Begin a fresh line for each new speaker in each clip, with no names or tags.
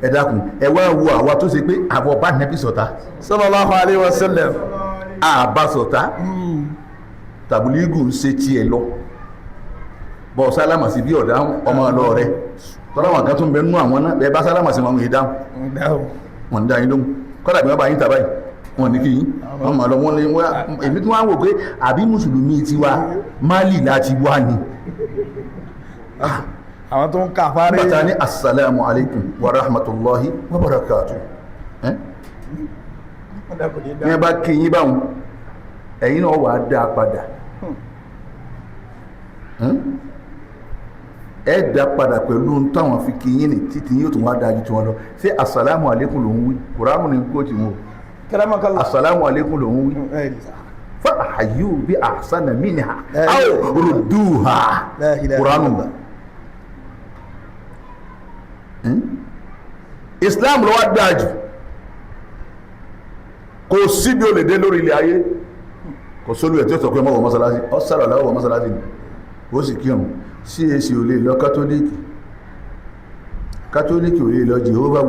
ẹ dákun ẹ wá wo àwa tó ṣe pé àwọ̀ bá nẹ́bí sọ̀tá
sallallahu alaihi wasallam
àbá sọ̀tá tàbílígù ń ṣe tiẹ̀ lọ bọ́ sálámà sí bí ọ̀dáhùn ọmọ ọlọ́ rẹ tọ́láwọn kan tó ń bẹ nú àwọn náà bẹ́ẹ̀ bá sálámà sí wọn ìdáhùn wọn ń dá yín lóhùn kọ́dà bí wọ́n bá yín tàbáyì wọn ní kí yín wọn mọ̀ lọ wọn lé wọn èmi tí wọ́n wò pé àbí mùsùlùmí tiwa Málì láti wá ni
àwọn tó ń kà fárí
bàtà ní assalamu alaikum wa rahmatullahi wa barakatuh ní ẹ bá kí yín báwọn ẹ̀yin náà wà á dá padà ẹ dá padà pẹ̀lú táwọn fi kí yín ní títí yóò tún wá dájú tí wọ́n lọ sí assalamu alaikum ló ń wí kùránù ní kó tí wọ́n
karamakala
assalamu alaikum ló ń wí fa hayyu bi ahsana minha aw rudduha kùránù Islam ló wá dájú kò síbi ó lè dé lórí ilẹ̀ ayé kò sólú ẹ̀ tí ó sọ pé mọ́wọ́ mọ́sálásí ọ sára láwọ́ mọ́sálásí ni ó sì kírun CAC ò lè lọ kátólíkì ò lè lọ Jehovah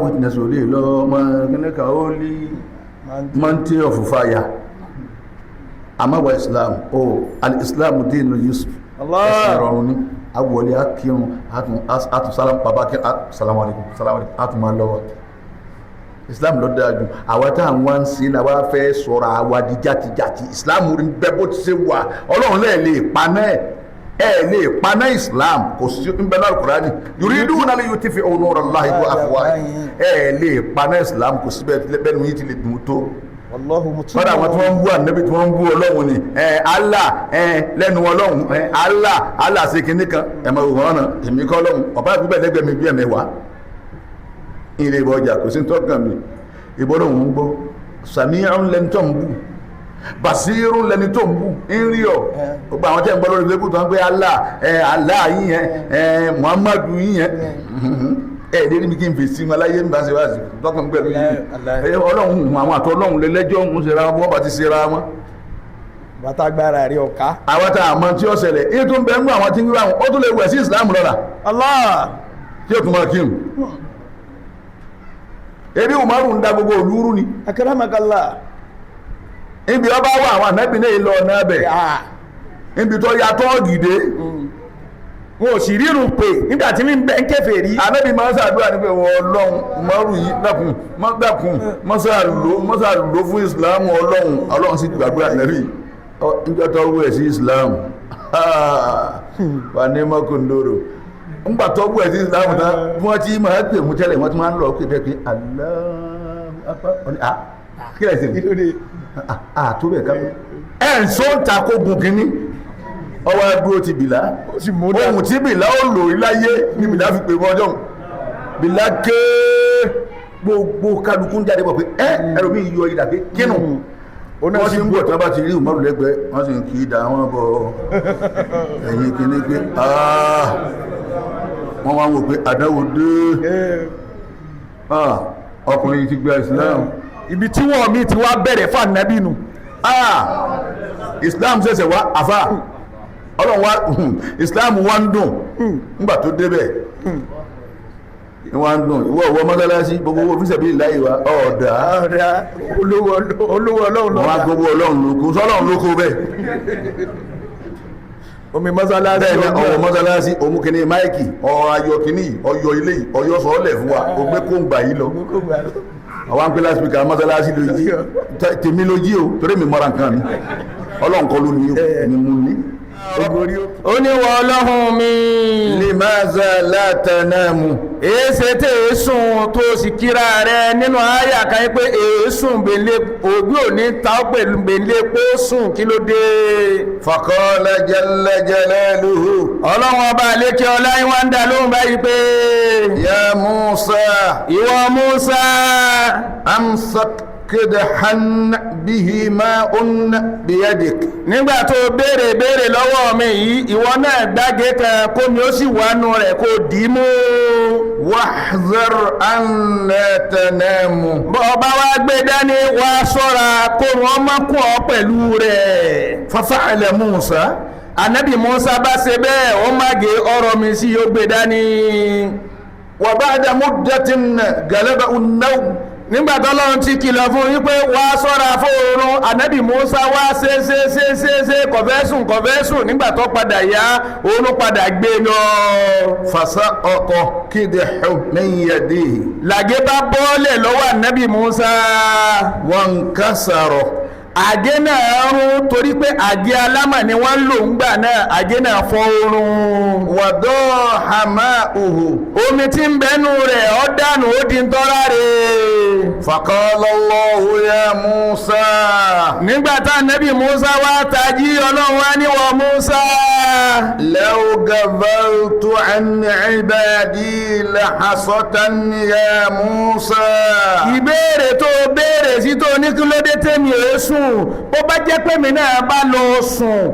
Witness ò lè lọ mọ́kànlẹ́kà Holy Mountain of Fire àmọ́wà Islam al-Islam dínú Yusuf ẹ̀sìn rọrùn ní awọlé akírun àtún salamu alaikum àtún máa lọ́wọ́ Islam ló dájú àwọn tá àwọn ń sin náà wá fẹ́ sọ̀rọ̀ àwa di játijàti Islam rí bẹ́ bó ti ṣe wà Ọlọ́run lè paná Islam kò sí ń bẹ náà Kùránì yuriduna li yutfi'u nura Allahi bi afwahihim lè paná Islam kò sí bẹ́ẹ̀ ní ti lè dùn tó fọ́dà àwọn tí wọ́n ń bú ànábì tí wọ́n ń bú Ọlọ́run ni Allah lẹ́nu Ọlọ́run Allah ṣe kìíní kan ẹ̀mọ̀ òwúrọ̀ náà èmi kọ́ Ọlọ́run ọ̀bá ìbúbẹ̀ lẹ́gbẹ̀ẹ́ mi bí ẹ̀mẹ́wàá ilé ìbọn ọjà kò sí tọ́kàn mi ìbọ́dọ̀ òun gbọ́ sàmíhàn lẹni tó ń bú basirun lẹni tó ń bú ń rí ọ gbogbo àwọn tẹ́ ń gbọ́ lórí lẹ́kùn tó ń pé Allah yíyẹn Muhammadu yíyẹn ẹ̀ẹ́dẹ́ níbi kí n fèsì wọn láyé ń bá ṣe wá sí tọ́kàn pẹ̀lú yìí Ọlọ́run àwọn àtọ́ Ọlọ́run lẹ́lẹ́jọ́ ń ṣe ra wọn bá ti ṣe ra wọn.
bàtàgbára rí ọ̀ká.
àwọn tá a mọ tí ó ṣẹlẹ̀ èyí tó ń bẹ ń gbọ́ àwọn tí ń wí àwọn ó tún lè wẹ̀ sí Islam lọ́la.
Allah
tí ó tún máa kírun ebi Umaru ń da gbogbo olúrú ni
akaramakala
ibi ọba wà àwọn ànábì náà lọ ọ̀nà ẹbẹ̀ ibi tó yàtọ̀ gìdé
wọn ò sì rírun pé nígbà tí mi ń bẹ ń kẹfẹ́ rí
ànábì máa ń ṣàdúrà ní pé Ọlọ́run Umaru yìí dákun mọ́sàlùlò fún Islam Ọlọ́run sì gbàgbé ànábì níjọ́ tó rú ẹ̀ sí Islam wà ní mọ́kàndóró ńgbà tó wù ẹ̀ sí Islam náà wọ́n ti máa pè mú tẹ́lẹ̀ wọ́n ti máa ń lọ pé bẹ́ẹ̀ pé Allahu Akbar kí ẹ̀ sì tó bẹ̀ ká ẹ̀ ń sọ ń ta kó gun kínní ọwọ́ ẹgbẹ́ ti bìlá ohun tí bìlá ó lò láyé ní bìlá fi pè mọ́ ọjọ́ bìlá ké gbogbo kálukú ń jáde bọ̀ pé ẹ̀rọ mi yọ ìdà pé kínú wọ́n sì ń bọ̀ tí wọ́n bá ti rí Umaru lẹ́gbẹ̀ẹ́ wọ́n sì ń kì í dá wọn bọ̀ ẹ̀yìn kínní pé wọ́n wá ń wò pé àdáwò dé ọkùnrin yìí ti gba Islam
ibi tí wọ́n mi ti wá bẹ̀rẹ̀ fún ànábì nù
Islam ṣẹ̀ṣẹ̀ wá àfà Ọlọ́run wá Islam wá ń dùn nígbà tó débẹ̀ wá ń dùn ìwọ mọ́sálásí gbogbo owó fíṣẹ̀ bí láyé wa ọ̀dà
olówó Ọlọ́run lọ́wọ́
wọ́n á gbogbo Ọlọ́run lóko sọ́lọ́run lóko bẹ́ẹ̀
omi mọ́sálásí
ọwọ́ mọ́sálásí omúkìní máìkì ọyọ kìíní ọyọ ilé ọyọ sọ́ọ̀lẹ̀ fún wa ogbé kó ń gbà yí lọ àwọn àpẹẹlẹ spíkà mọ́sálásí lójí tèmi lójí o torí mi mọ́ra nǹkan mi ọlọ́nkọ́ ló ní ní mú ní
ó ní wọ Ọlọ́run mi
limaza la tanamu
èéṣe tí èésùn tó sì kíra rẹ nínú àyà kan pé èésùn bèlè òbí òní ta ó pẹ̀lú bèlè pé ó sùn kí ló dé
faqala jalla jalaluhu
Ọlọ́run ọba àlékè ọlá ìwà ń dà lóhùn báyìí pé
ya Musa
ìwọ Musa
amsak kidhan bihi ma'un biyadik
nígbà tó béèrè lọ́wọ́ mi yìí ìwọ náà gbáge kan kó mi ó sì wánú rẹ̀ kó dì í mú
wahzar an la tanamu
bọ́ọ̀bá wá gbé dání wá ṣọ́ra kó wọ́n má kún ọ pẹ̀lú rẹ̀
fafa'ala Musa
Ànábì Musa bá ṣe bẹ́ẹ̀ ó má gé ọ̀rọ̀ mi sí yóò gbé dání
wa ba'da muddatin galaba an-nawm.
nígbàtí Ọlọ́run ti kìlọ̀ fún wípé wá sọ́ra fún oorun ànábì Mùsá wá ṣe kọ̀fẹ́sùn nígbàtí ó padà yá oorun padà gbé lọ.
fasaqata kidhu min yadihi.
làgé bá bọ́ọ̀lẹ̀ lọ́wọ́ ànábì Mùsá.
wankasara.
àgé náà rún torí pé àgé alámà ni wọ́n lò ń gbà náà àgé náà fọ́ oorun.
wadaha ma'uhu.
omi tí ń bẹnu rẹ̀ ó dànù ó di ń tọ́ra rẹ̀.
faqala Allahu ya Musa.
nígbàtá ànábì Mùsá wá tají Ọlọ́run wá níwọ̀ Mùsá.
law gabaltu an ibadi lahasatan ya Musa.
ìbéèrè tó béèrè sí tó ní kí ló dé tẹ́mi èésùn bó bá jẹ́ pé mi náà bá lọ sùn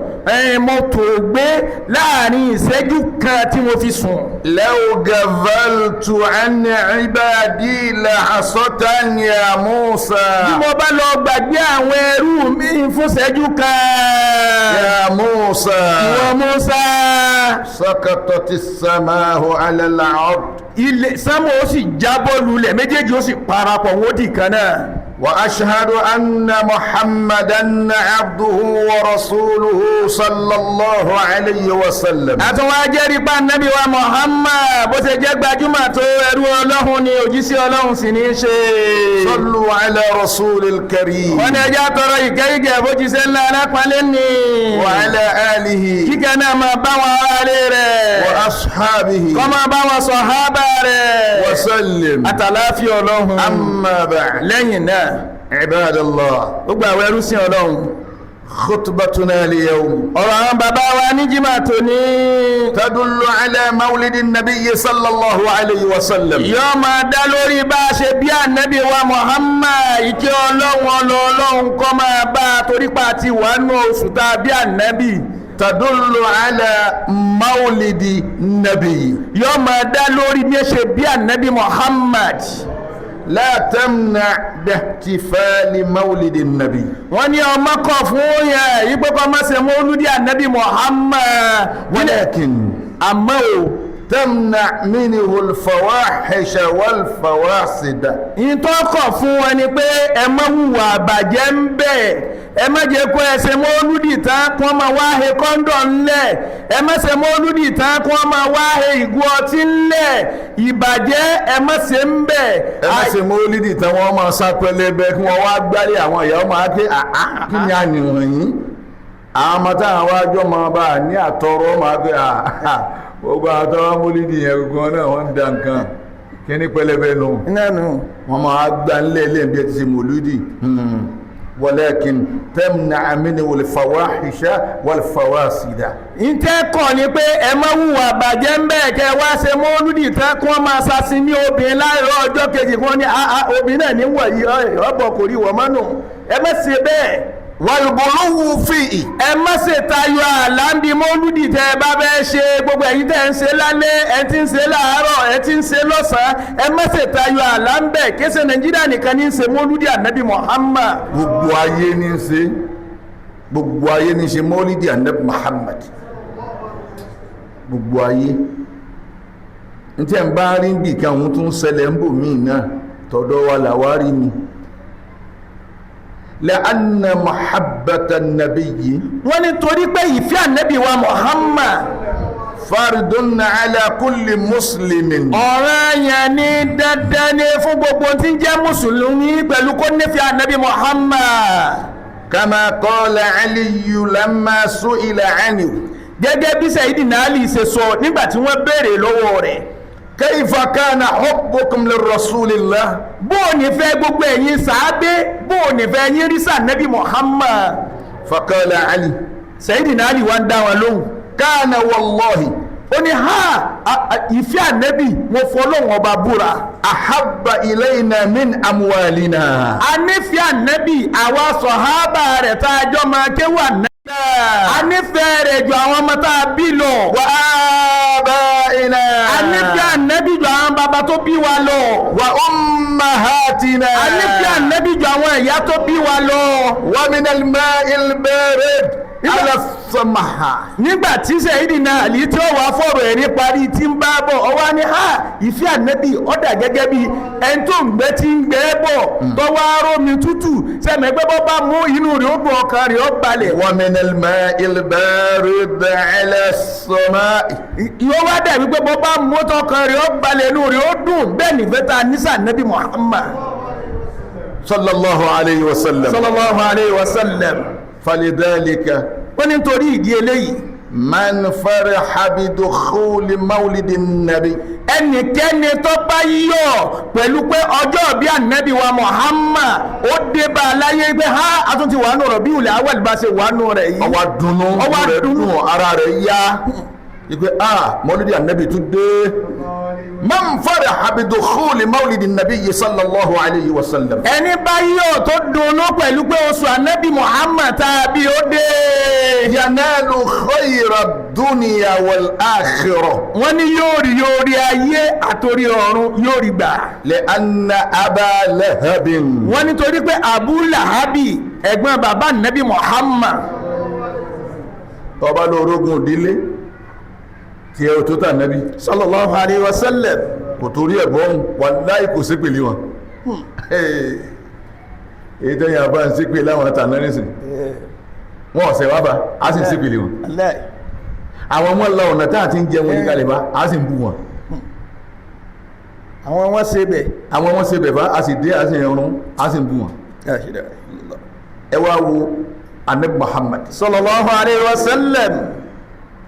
mo tó gbé láàrin ìṣẹ́jú kan tí mo fi sùn.
law gabaltu an ibadi lahasatan ya Musa.
bí mo bá lọ gbàgbé àwọn ẹrú mi fún ìṣẹ́jú kan.
ya Musa.
ìwọ Mùsá.
sakatati as-sama'u ala al-ard.
ilẹ̀ sámọ̀ ó sì jábọ́ lulẹ̀ méjèèjì ó sì parapọ̀ wọ́n dì kan náà.
وأشهد أن محمدًا عبده ورسوله صلى الله عليه وسلم.
àtúnwá jẹ́rìí pa Nábì wa Muhammad bó ṣe jẹ́ gbajúmọ̀ tó ẹrú Ọlọ́run ni òjíṣẹ́ Ọlọ́run sì ní í ṣe.
صلوا على رسول الكريم.
wọ́n ní ẹjẹ́ àtọrọ ìkẹ́yìkẹ́ bójíṣẹ́ ńlá alápálẹ́ ni.
وعلى آله.
kíkẹ́ náà máa bá wọn aráalé rẹ̀.
وأصحابه.
kó máa bá wọn sàhábà rẹ̀.
وسلم.
àtàláfíà Ọlọ́run.
أما بعد.
lẹ́yìn náà.
عباد الله.
gbogbo àwọn ẹrú sí Ọlọ́run.
خطبتنا اليوم
ọ̀rọ̀ àwọn bàbá wa ní jímà tòní.
تدل على مولد النبي صلى الله عليه وسلم.
yóò máa dá lórí bá a ṣe bí ànábì wa Muhammad ìkẹ́ Ọlọ́run kó máa bá a torí pa àti wàánú oṣù tá a bí ànábì.
تدل على مولد النبي.
yóò máa dá lórí bí ẹ ṣe bí ànábì Muhammad.
لا تمنع باحتفال مولد النبي.
wọ́n ní ọmọ kọ̀ fún yẹn yí pé kọ́ máa ṣe mọ́lúdì ànábì Muhammad.
ولكن
àmọ́ o.
تمنع منه الفواحش والفواسد.
ìtọ́kọ̀ fún wọn ni pé ẹ má hùwà àbàjẹ́ ń bẹ̀ ẹ má jẹ́ kó ẹ ṣe mọ́lúdì tán kí wọ́n máa wá he kọ́ńdọ̀ ńlẹ̀ ẹ má ṣe mọ́lúdì tán kí wọ́n máa wá he ìgò ọtí ńlẹ̀ ìbàjẹ́ ẹ má ṣe ń bẹ̀.
ẹ má ṣe mọ́lúdì tán wọ́n máa sá pẹlẹbẹ kí wọ́n wá gbálẹ̀ àwọn ìyàwó máa ké kí ni àníwọ̀n yìí àwọn ọmọ táwọn wájú ọmọ bá ní àtọrọ máa ké gbogbo àtọwọ́ mọ́lídì yẹn gbogbo náà wọ́n ń da nǹkan kí ní pẹlẹbẹ nù wọ́n máa gbá ńlẹ̀ lẹ́yìn bí ẹ ti ṣe mọ́lídì. walakin tamna minhu al-fawahisha wal-fawasida.
ìtẹ́ kọ̀ ni pé ẹ má hùwà bàjẹ́ ń bẹ́ẹ̀ kẹ́ wá ṣe mọ́lúdì tán kí wọ́n máa ṣàṣì ní obìnrin láìrọ̀ ọjọ́ kejì kí wọ́n ní obìnrin náà ní wọ̀nyí ọ̀bọ̀ kò rí wọ́n mọ́nù ẹ má ṣe bẹ́ẹ̀.
wal-ghuluw fihi.
ẹ má ṣe tayọ àlà ń bi mọ́lúdì tẹ́ ẹ bá bẹ́ẹ̀ ṣe gbogbo ẹ̀yin tẹ́ ń ṣe lálẹ́ ẹ ti ń ṣe láàárọ̀ ẹ ti ń ṣe lọ́sàn-án ẹ má ṣe tayọ àlà ń bẹ̀ kéṣe Nàìjíríà nìkan ní ń ṣe mọ́lúdì ànábì Muhammad.
gbogbo ayé ní í ṣe gbogbo ayé ní í ṣe mọ́lúdì ànábì Muhammad gbogbo ayé ní tí ẹ̀ ń bá rí bì kí àwọn tó ń ṣẹlẹ̀ ń bò míì náà tọ́dọ̀ wa làwárí ni. لأن محبة النبي
wọ́n ní torí pé ìfẹ́ ànábì wa Muhammad
فرض على كل مسلم.
ọ̀ranyàn ni dandan ni fún gbogbo tí ń jẹ́ mùsùlùmí pẹ̀lú kó nífẹ̀ẹ́ ànábì Muhammad.
كما قال علي لما سئل عنه.
gẹ́gẹ́ bí Sayyidina Ali ṣe sọ nígbà tí wọ́n béèrè lọ́wọ́ rẹ̀.
كيف كان حبكم للرسول الله.
bóò ní fẹ́ gbogbo ẹ̀yin sàábé bóò ní fẹ́ yín rí sànábì Muhammad.
فقال علي.
Sayyidina Ali wá ń dá wọn lóhùn.
كان والله.
ó ní ìfẹ́ ànábì wọn fọlọ́hun ọba búra.
أحب إلينا من أموالنا.
a nífẹ̀ẹ́ ànábì àwa sọ̀hábà rẹ̀ tá a jọ máa kéwà náà. a nífẹ̀ẹ́ rẹ̀ ju àwọn ọmọ tá a bí lọ.
وآبائنا.
a nífẹ̀ẹ́ ànábì ju àwọn bàbá tó bí wa lọ.
وأمهاتنا.
a nífẹ̀ẹ́ ànábì ju àwọn ìyá tó bí wa lọ.
ومن الماء البارد. alásọmáhà
nígbà tí Sayyidina Ali tí ó wà fọ̀rọ̀ ẹ̀rí parí tí ń bá bọ̀ ọwá ní ìfẹ́ ànẹ́bì ọ̀dà gẹ́gẹ́ bí ẹni tó ń gbẹ́ tí ń gbẹ́ bọ̀ tó wá rómi tútù sẹ́mi ẹgbẹ́ bọ́ bá mú inú rẹ̀ ó dùn ọkàn rẹ̀ ó balẹ̀.
wa minal ma'il barid alásọmáhà.
yóò wá dẹ̀ wípé bọ́ bá mú tọkàn rẹ̀ ó balẹ̀ inú rẹ̀ ó dùn bẹ́ẹ̀ nífẹ̀ẹ́ ta nísà ànẹ́bì Muhammad
sallallahu alayhi wa sallam.
sallallahu alayhi wa sallam.
falidhalika.
ó ní torí ìdí eléyìí.
man faraha bidukhuli mawlidi nabi.
ẹnikẹ́ni tó bá yọ̀ pẹ̀lú pé ọjọ́ bí ànábì wa Muhammad ó dé bá aláyé pé a tún ti wà nù Rabiul Awwal bá ṣe wà nù rẹ̀ yìí.
ọwọ́ dunu rẹ̀ dùn ara rẹ̀ yá ìpè mawlidi ànábì tún dé. man faraha bidukhuli mawlidi nabi sallallahu alayhi wa sallam.
ẹni bá yọ̀ tó dunnú pẹ̀lú pé oṣù ànábì Muhammad tàbí ó dé.
yanalu khayra dunya wal akhirah.
wọ́n ní yóò rí ayé àtòrí ọ̀run yóò rí gbà.
li anna aba lahabin.
wọ́n ní torí pé Abu Lahabi ẹ̀gbọ́n bàbá ànábì Muhammad.
tọ́ba lórógùn ìdílé tí ẹ ò tó tà nẹ́bí
sallallahu alayhi wa sallam.
kò torí ẹ̀bọ́n wallahi kò sí pèlè wọn èyí tẹ́yìn àbá ń sí pé láwọn àtàná nísìn wọ́n ọ̀sẹ̀ wá bá a sì ń sí pèlè wọn àwọn ọmọ ńlá ọ̀nà táà ti ń jẹ wọn ní kalẹ̀ a sì ń bú wọn
àwọn wọn ṣe bẹ̀
bá a sì dé a sì rún a sì ń bú wọn ẹ wá wo Ànábì Muhammad
sallallahu alayhi wa sallam.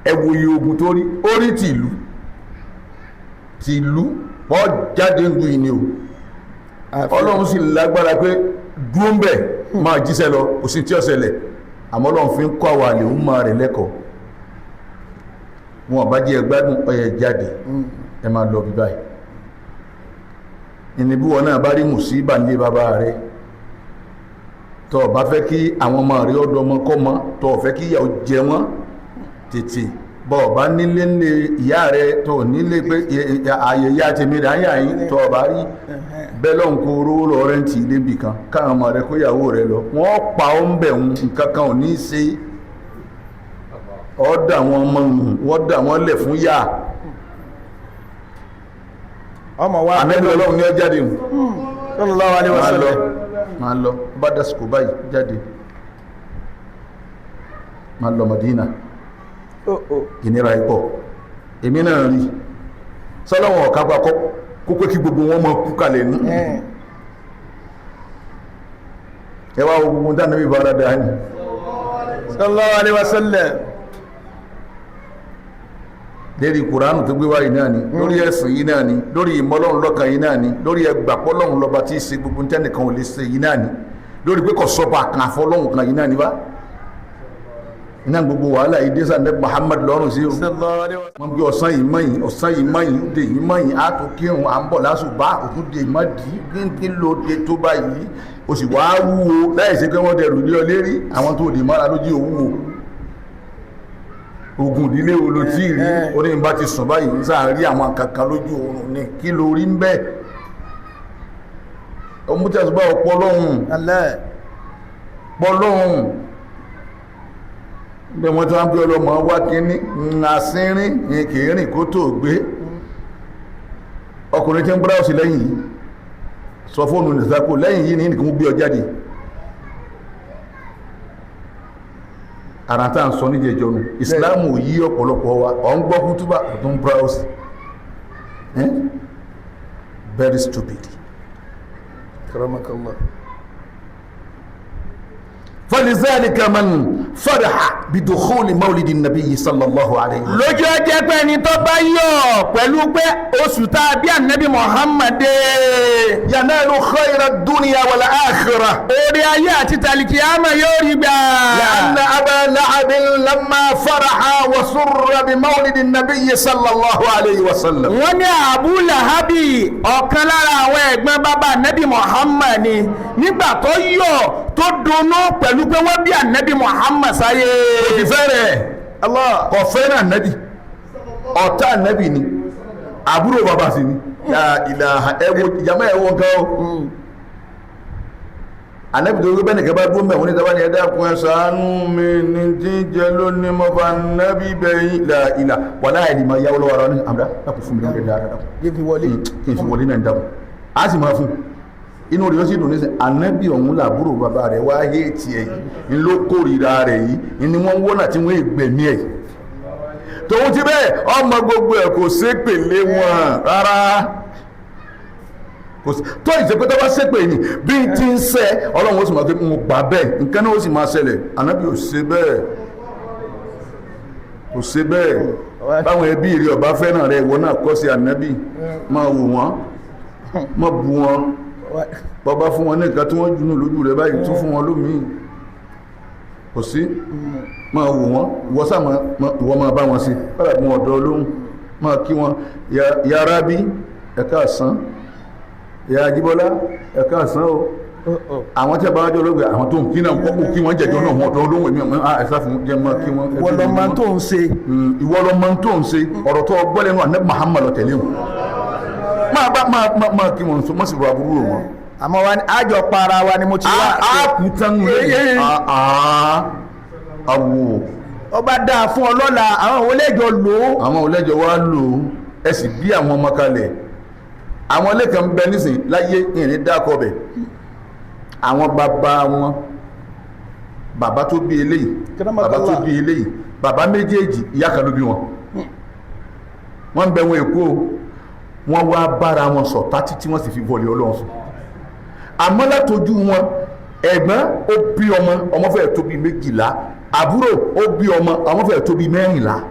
ẹwù iye ogun tó rí orí tìlú wọ́n jáde ń du ìní o ọlọ́run sì lágbára pé dúró ń bẹ̀ máa jíṣẹ́ lọ kò sí tí ó ṣẹlẹ̀ àmọ́ ọlọ́run fi ń kọ́ àwọn àlè ń máa rẹ̀ lẹ́kọ̀ọ́ wọn bá jẹ́ ẹgbádùn ọyẹ jáde ẹ máa lọ bí báyìí ìníbí wọn náà bá rí mùsíbà nílé bàbá rẹ tó bá fẹ́ kí àwọn ọmọ rẹ ọdọ ọmọ kọ́ mọ́ tó fẹ́ kí ìyàwó jẹ wọ́n tètè bọ́ ọ̀bá nílé nílé ìyá rẹ̀ tó nílé pé ààyè ìyá ti mìíràn ayà yìí tó ọ̀bá rí bẹ́lọ̀ ń kó oró lọ rẹ́ǹtì ilé bì kan káwọn ọmọ rẹ̀ kó ìyàwó rẹ̀ lọ wọ́n pa ó ń bẹ̀ ń nǹkan kan ò ní í ṣe ọ̀dà wọn mọ wọ́n dà wọ́n lẹ̀ fún yá àmẹ́lẹ́ ọlọ́run ní ọ jáde
sallallahu alaihi wasallam
máa lọ bá dásìkò báyìí jáde máa lọ Madina ìnira ipọ̀ èmi náà rí sọ́lọ́wọ̀n ọ̀kápá kó pé kí gbogbo wọn mọ kú kalẹ̀ nú ẹwà gbogbo dáná bí bára dáa ní
sallallahu alaihi wasallam
lérí kùránù tó gbé wáyìí náà ni lórí ẹ̀sìn yìí náà ni lórí ìmọ́lọ́run lọ́kàn yìí náà ni lórí ẹgbàpọ́lọ́run lọ́ba tí í ṣe gbogbo tẹ́nìkan ò lè ṣe yìí náà ni lórí pé kò sọ́ba kan àfọlọ́run kan yìí náà ni wá iná gbogbo wàhálà ìdésà ní Muhammad lọ́rùn sí wọ́n bí ọ̀sán yìí mọ́yìn dè yìí mọ́yìn á tó kírun à ń bọ̀ lásùbá òtún dè má dì í kí ló dé tó báyìí o sì wá wúwo láì ṣe pé wọ́n dẹrù ní ọ lérí àwọn tó dè mára lójú òwúwo ogun ìdílé wo ló tí rí oní bá ti sùn báyìí sáà rí àwọn kankan lójú oorun ní kí ló rí ń bẹ́ẹ̀ ọmọ tí a sọ bá pọlọ́hun bí wọ́n tí wọ́n bí ọlọ́mọ wá kíní àsínrín ní kìírìn kó tó gbé ọkùnrin tí ń bráùsì lẹ́yìn yìí sọ fóònù nìsàkó lẹ́yìn yìí ní nìkan gbé ọ jáde ara tá à ń sọ níjẹ ìjọnu ìsìláàmù yí ọ̀pọ̀lọpọ̀ wa ọ̀ ń gbọ́ kútúbà tó ń bráùsì very stupid karamakallah فلذلك من فرح بدخول مولد النبي صلى الله عليه وسلم
lójú ọjọ́ pé ẹni tó bá yọ̀ pẹ̀lú pé oṣù tá a bí ànábì Muhammad
ينال خير الدنيا والآخرة
orí ayé àti tàlìkìyàmà yóò rí gbà.
لأن أبا لهب لما فرح وسر بمولد النبي صلى الله عليه وسلم
wọ́n ní Abu Lahabi ọ̀kan lára àwọn ẹ̀gbọ́n bàbá ànábì Muhammad ni nígbà tó yọ̀ tó dunnú pẹ̀lú pé wọ́n bí ànábì Muhammad sáyé.
kò sì fẹ́rẹ̀ kò fẹ́ràn ànábì ọ̀tá ànábì ni àbúrò bàbá sí ni ìlànà ẹwọ ìjàmọ́ ẹ̀wọ̀n kan ó ànábì tó gbé nìkan bá dúró mẹ́wọ́n ní tàbá ní ẹ̀dá kun ẹ ṣàánú mi ní jíjẹ lónìí mo bá nábì bẹ̀yìn ìlà wà láì ní ma yáwó lọ́wọ́ ara ní àmdá dákùn fún mi lórí ẹ̀dá dákùn kí n fi wọlé náà dákùn á sì máa fún inú rẹ̀ ó sì dùn ní sẹ́ ànábì ọ̀hún làbúrò bàbá rẹ̀ wá hé tiẹ̀ yìí ń ló kórìíra rẹ̀ yìí ni wọ́n wọ́nà tí wọ́n ègbẹ̀mí ẹ̀ tòun ti bẹ́ẹ̀ ọmọ gbogbo ẹ̀ kò ṣépèlé wọn rárá tó ìṣẹ́pẹ́ tó bá ṣépè ní bí ti ń sẹ́ ọlọ́run ó sì máa fi mú gbà bẹ́ẹ̀ nǹkan náà ó sì máa ṣẹlẹ̀ ànábì ò ṣe bẹ́ẹ̀ kò ṣe bẹ́ẹ̀ báwọn ẹbí rẹ̀ ọba fẹ́ràn rẹ̀ ìwọ náà kọ́ sí ànábì máa wò wọ́n máa bú wọn bọ́bá fún wọn ní nǹkan tí wọ́n jùnú lójú rẹ̀ báyìí tún fún wọn lómìí kò sí máa wò wọ́n ìwọ́sà ìwọ́ máa bá wọn sí padà bí wọn ọ̀dọ́ olóhùn máa kí wọn ya Rábí ẹ̀ka àsán ya Ajíbọ́lá ẹ̀ka àsán o àwọn tí a bá wájọ́ olóògbé àwọn tó ń kí náà kọ́kọ́ kí wọ́n jẹ̀jọ́ náà wọn ọ̀dọ́ olóhùn èmi ẹ̀sà fún jẹ́ máa kí wọn.
ìwọ lọ máa tó ń ṣe.
ìwọ lọ máa tó ń ṣe ọ̀rọ̀ tó gbọ́ lẹ́nu Ànábì Muhammad lọ tẹ̀lé wọn máa kí wọn mọ́ sí àbúrò wọn.
àmọ́ wa ni àjọ para wa ni mo ti wá.
a kù tán lé àwò.
ọba dáa fún ọlọ́la àwọn olẹ́jọ lò ó.
àwọn olẹ́jọ wa lò ó ẹ sì bí àwọn ọmọ kalẹ̀ àwọn lẹ́kàn ń bẹ nísìn láyé ìrìn dákọ̀ bẹ̀ àwọn bàbá wọn bàbá tó bí eléyìí bàbá tó bí eléyìí bàbá méjèèjì ìyá kan ló bí wọn wọ́n ń bẹ wọn èkó wọ́n wá bára wọn ṣọ̀tá títí wọ́n sì fi wọlé Ọlọ́run sùn àmọ́ látojú wọn ẹ̀gbọ́n ó bí ọmọ fẹ́ẹ̀ tó bí 12 àbúrò ó bí ọmọ fẹ́ẹ̀ tó bí 14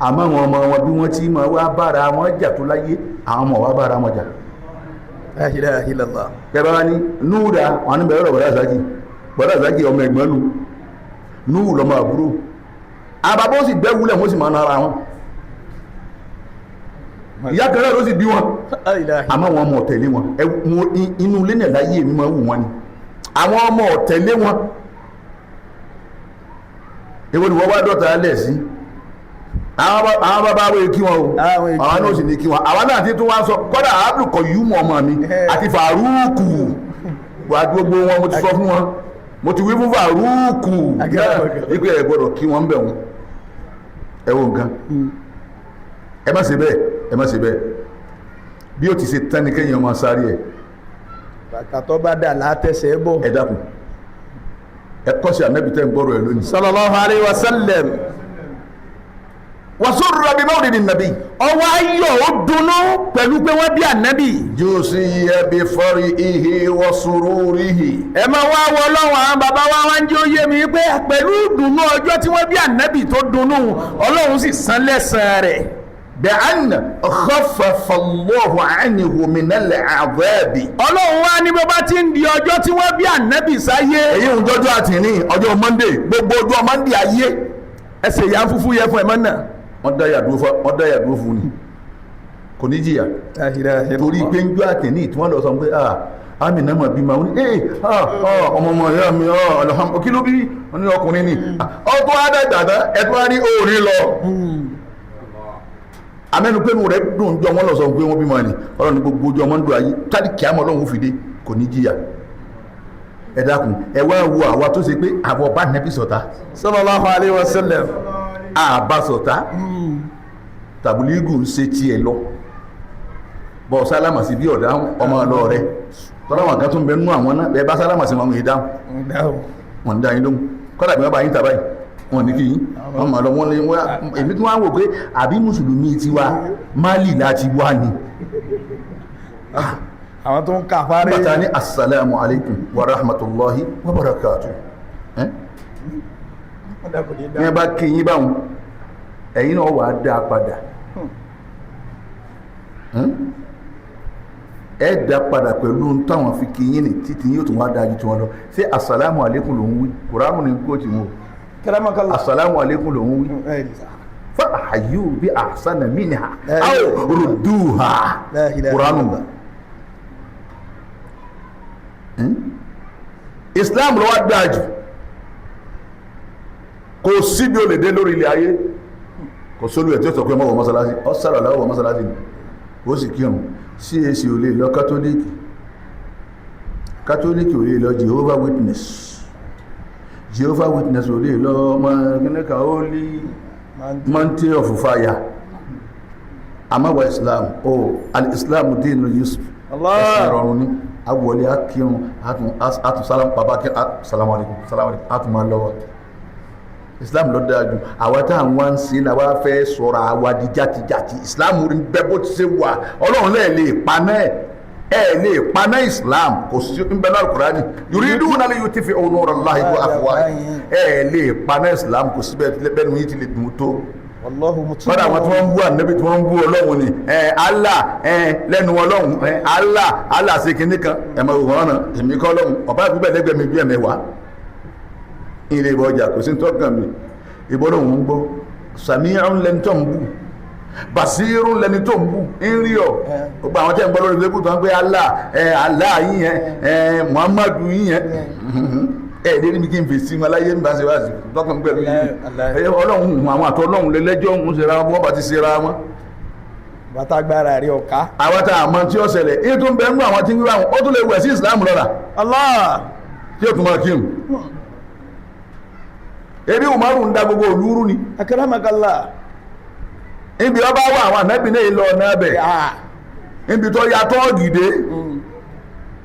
àmọ́ àwọn ọmọ wọn bí wọ́n ti máa wá bára wọn jà tó láyé àwọn ọmọ wá bára wọn jà.
La ilaha illallah.
kẹrọ wa ni núùdà wọn ní bẹ̀rẹ̀ rọ̀ bọ̀dá Zaki ọmọ ẹ̀gbọ́n nu núù lọ́mọ àbúrò àbábọ́ sì bẹ́ wúlẹ̀ wọ́n sì máa nara wọn ìyá kẹrẹ ló sì bí wọn àmọ́ wọn ọmọ ọ̀tẹ̀lé wọn inú ilé náà láyé mi máa wù wọn ni àwọn ọmọ ọ̀tẹ̀lé wọn èwo ni wọ́n wá dọ́ta alẹ́ sí àwọn bàbá wọ́n kí wọn o àwọn náà sì ní kí wọn àwọn náà ti tún wá sọ kọ́dà ábùkọ̀ yìí mọ̀ ọmọ mi àti Fàrúùkù wà gbogbo wọn mo ti sọ fún wọn mo ti wí fún Fàrúùkù wípé ẹ gbọ́dọ̀ kí wọn bẹ̀ wọn ẹ wo nǹkan ẹ má ṣe bẹ́ẹ̀ bí ó ti ṣe tán ní kéèyàn máa sáré ẹ̀
bàtà tó bá dà látẹsẹ̀ bọ̀
ẹ dákun ẹ kọ́ sí Ànábì tẹ́ ń gbọ́rọ̀ ẹ lónìí
sallallahu alaihi wasallam
wasurra bi mawlidi nabi
ọwọ́ ayọ̀ ó dunnú pẹ̀lú pé wọ́n bí Ànábì
jusiya bi farihi wa sururihi
ẹ máa wá wọ Ọlọ́run àwọn bàbá wa wá ń jẹ́ ó yé mi pé pẹ̀lú ìdùnnú ọjọ́ tí wọ́n bí Ànábì tó dunnú Ọlọ́run sì san lẹ́san rẹ̀
بأن خفف الله عنه من العذاب
Ọlọ́run wá ní bó bá ti ń di ọjọ́ tí wọ́n bí Ànábì sáyé
èyí ń jọjọ́ àtìní ọjọ́ Monday gbogbo ọjọ́ Monday ayé
ẹsẹ̀ ìyá fúfú yẹ fún ẹ̀mọ́ náà
wọ́n dáyà dúró fún ni kò ní jìyà torí pé ń jọ àtìní tí wọ́n lọ sọ pé àmì náà mọ̀ bí ma wọ́n ní ọmọ ìyá mi alhamdulillah kí ló bí wọ́n ní ọkùnrin ni ọkọ̀ adágbàdá ẹ̀tọ́ á ní òòrí lọ amẹ́nu pé rẹ̀ dùn jọ wọ́n lọ sọ pé wọ́n bí ma ní ọlọ́run gbogbo ojú ọmọ ń dùn ayé tàbí kí á mọ́ ọlọ́run fìdí kò ní jíyà ẹ dákun ẹ wá wo àwa tó ṣe pé àwọ̀ bá nẹ́bí sọ̀tá
sallallahu alaihi wasallam
àbá sọ̀tá tàbílígù ń ṣe tiẹ̀ lọ bọ́ sálámà sí bí ọ̀dá ọmọ lọ rẹ tọ́láwọn kan tó ń bẹ nú àwọn náà bẹ́ẹ̀ bá sálámà sí wọn ìdáhùn wọn dá yín lóhùn kọ́dà bí wọ́n bá yín tàbáyì wọn ní kí yín wọn máa lọ wọn lè wọ́n èmi tí wọ́n wò pé àbí mùsùlùmí tiwa Málì láti wá ni
àwọn tó ń kà fárí
bàtà ní assalamu alaikum wa rahmatullahi wa barakatuh ní ẹ bá kí yín báwọn ẹ̀yin náà wà á dá padà ẹ dá padà pẹ̀lú táwọn fi kí yín ní títí yóò tún wá dájú tí wọ́n lọ sí assalamu alaikum ló ń wí kùránù ní kóòtù mú assalamu alaikum ló ń wí fa'ayu bi ahsana minha aw rudduha kùránù Islam ló wá dájú kò síbi ó lè dé lórí ilẹ̀ ayé kò sólú ẹ̀ tí ó sọ pé mọ́wọ́ mọ́sálásí ọ sára láwọ́ mọ́sálásí ni ó sì kírun sí èsì ò lè lọ kátólíkì catholic ò lè lọ Jehovah Witness ò lè lọ ọmọ kínníkà Holy Mountain of Fire àmàwà Islam al-Islam dínú Yusuf ẹ̀sìn ìrọ̀rùn ní agbọ̀lé akírun àtún salamu alaikum àtún máa lọ́wọ́ Islam ló dájú àwọn táwọn wá ń sin náà wá fẹ́ sọ̀rọ̀ àwa di játijàti Islam rí bẹ́ bó ti ṣe wà Ọlọ́run lè paná Islam kò sí ń bẹ náà Kùránì yuriduna li yutfi'u nura Allahi bi afwahihim lè paná Islam kò sí bẹ́ẹ̀ ní ti lè dùn tó fọ́dà àwọn tí wọ́n ń bú ànábì tí wọ́n ń bú Ọlọ́run ni Allah lẹ́nu Ọlọ́run Allah ṣe kìíní kan ẹ̀mọ̀ òwúrọ̀ náà èmi kọ́ Ọlọ́run ọ̀bá ìbúbẹ̀ lẹ́gbẹ̀ẹ́ mi bí ẹ̀mẹ́wàá ilé ìbọn ọjà kò sí tọ́kàn mi ìbọn òun ń gbọ́ sàmíhàn lẹni tó ń bú basirun lẹni tó ń bú ń rí ọ gbogbo àwọn tẹ́ ń gbọ́ lórí ìgbékùn tó ń gbé Allah yíyẹn Muhammadu yíyẹn ẹ̀ẹ́dẹ́ ní kí n fèsì wọn láyé ń bá ṣe wá sí tọ́kàn pẹ̀lú yìí Ọlọ́run àwọn àtọ́ Ọlọ́run lẹ́lẹ́jọ́ ń ṣe ra wọn bá ti ṣe ra wọn.
bàtàgbára rí ọ̀ká.
àwọn tá a mọ tí ó ṣẹlẹ̀ èyí tó ń bẹ nínú àwọn tí ń gbé àwọn ó tún lè wẹ̀ sí Islam lọ́la.
Allah
tí ó tún máa kí n. ebi Umaru ń da gbogbo olúrú ni.
akramakallah.
ibi ọba wà àwọn ànábì náà lọ náà bẹ̀. ibi tó yàtọ̀ gìdé.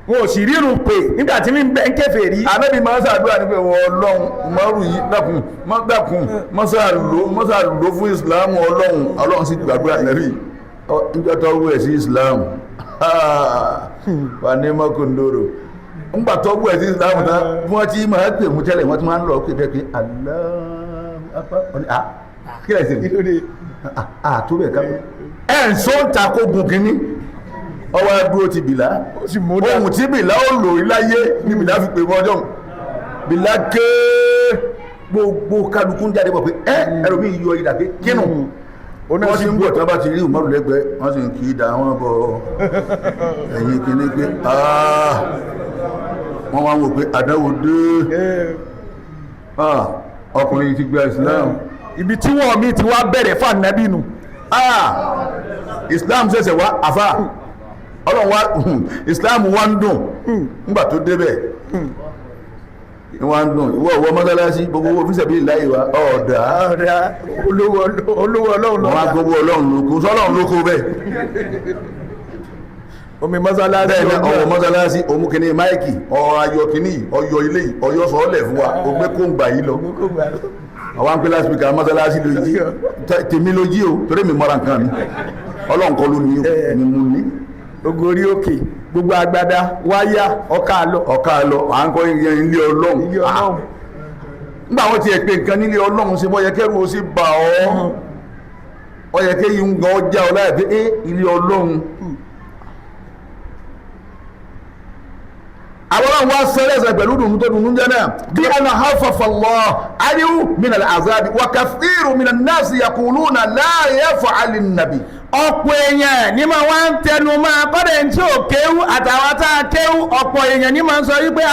wọn ò sì rírun pé nígbà tí mi ń bẹ ń kẹfẹ́ rí.
ànábì máa ń ṣàdúrà ní pé Ọlọ́run Umaru yìí dákun mọ́sá lò fún Islam Ọlọ́run sì gbàdúrà nẹ́bí níjọ́ tó wú ẹ̀ sí Islam wà ní mọ́kàndóró ńgbà tó wú ẹ̀ sí Islam tán wọ́n ti máa pè mú tẹ́lẹ̀ wọ́n ti máa ń lọ pé bẹ́ẹ̀ pé Allahu Akbar kí lẹ̀ sí àtúbẹ̀ ká ẹ̀ ń sọ ń ta kó gun kínní ọwọ́ dúró ti bìlá ohun tí bìlá ó lò láyé ní bìlá fi pè mọ́jọ́ bìlá ké gbogbo kálukú ń jáde bọ̀ pé ẹ̀rọ mi yọ ìdà pé kínú wọ́n ti ń bọ̀ tí wọ́n bá ti rí Umaru lẹ́gbẹ̀ẹ́ wọ́n sì ń kí ìdá wọn bọ̀ ẹ̀yìn kìíní pé wọ́n wá wò pé àdáwò dé ọkùnrin ti gba Islam
ibi tí wọ́n mi ti wá bẹ̀rẹ̀ fún ànábì nù
Islam ṣẹ̀ṣẹ̀ wá àfà Ọlọ́run wá Islam wá ń dùn nígbà tó débẹ̀ wọ́n ń dùn ìwọ mọ́sálásí gbogbo owó fi sẹ̀bí ìláyé wa ọ̀dà
olówó Ọlọ́run
lọ́wọ́ wọ́n gbogbo Ọlọ́run lóko sọ́lọ́run lóko bẹ́ẹ̀
omi mọ́sálásí
bẹ́ẹ̀ ọwọ́ mọ́sálásí omúkìní máìkì ọyọ kìíní ọyọ ilé ọyọ sọ́ọ́lẹ̀ fún wa ogbé kó ń gbà yí lọ àwọn pílá spíkà mọ́sálásí lójí tèmi lójí o torí mi mọ́ra nǹkan mi Ọlọ́run kọ́ ló ní ní mú ní
ogori òkè gbogbo agbada wáyà ọ̀ká lọ
à ń kọ́ ilé Ọlọ́run nígbà wọ́n ti ẹ̀ pé nǹkan nílé Ọlọ́run ṣe bọ́ yẹ kẹ́rù ó sì bà ọ́ ọ yẹ kẹ́ yìí ń gan ọjà ọ láì pé ilé Ọlọ́run àwọn wa sẹ́lẹ̀sẹ̀ pẹ̀lú dùnú tó dùnú jẹ́ náà bí ẹna hafafa Allah ariwu min al-azabi wa kathiru min an-nasi yaquluna la yaf'al an-nabi
ọ̀pọ̀ èèyàn ní ma wá ń tẹnu máa kọ́dẹ̀ tí ò kéwú àtàwọn tá a kéwú ọ̀pọ̀ èèyàn ní ma ń sọ wípé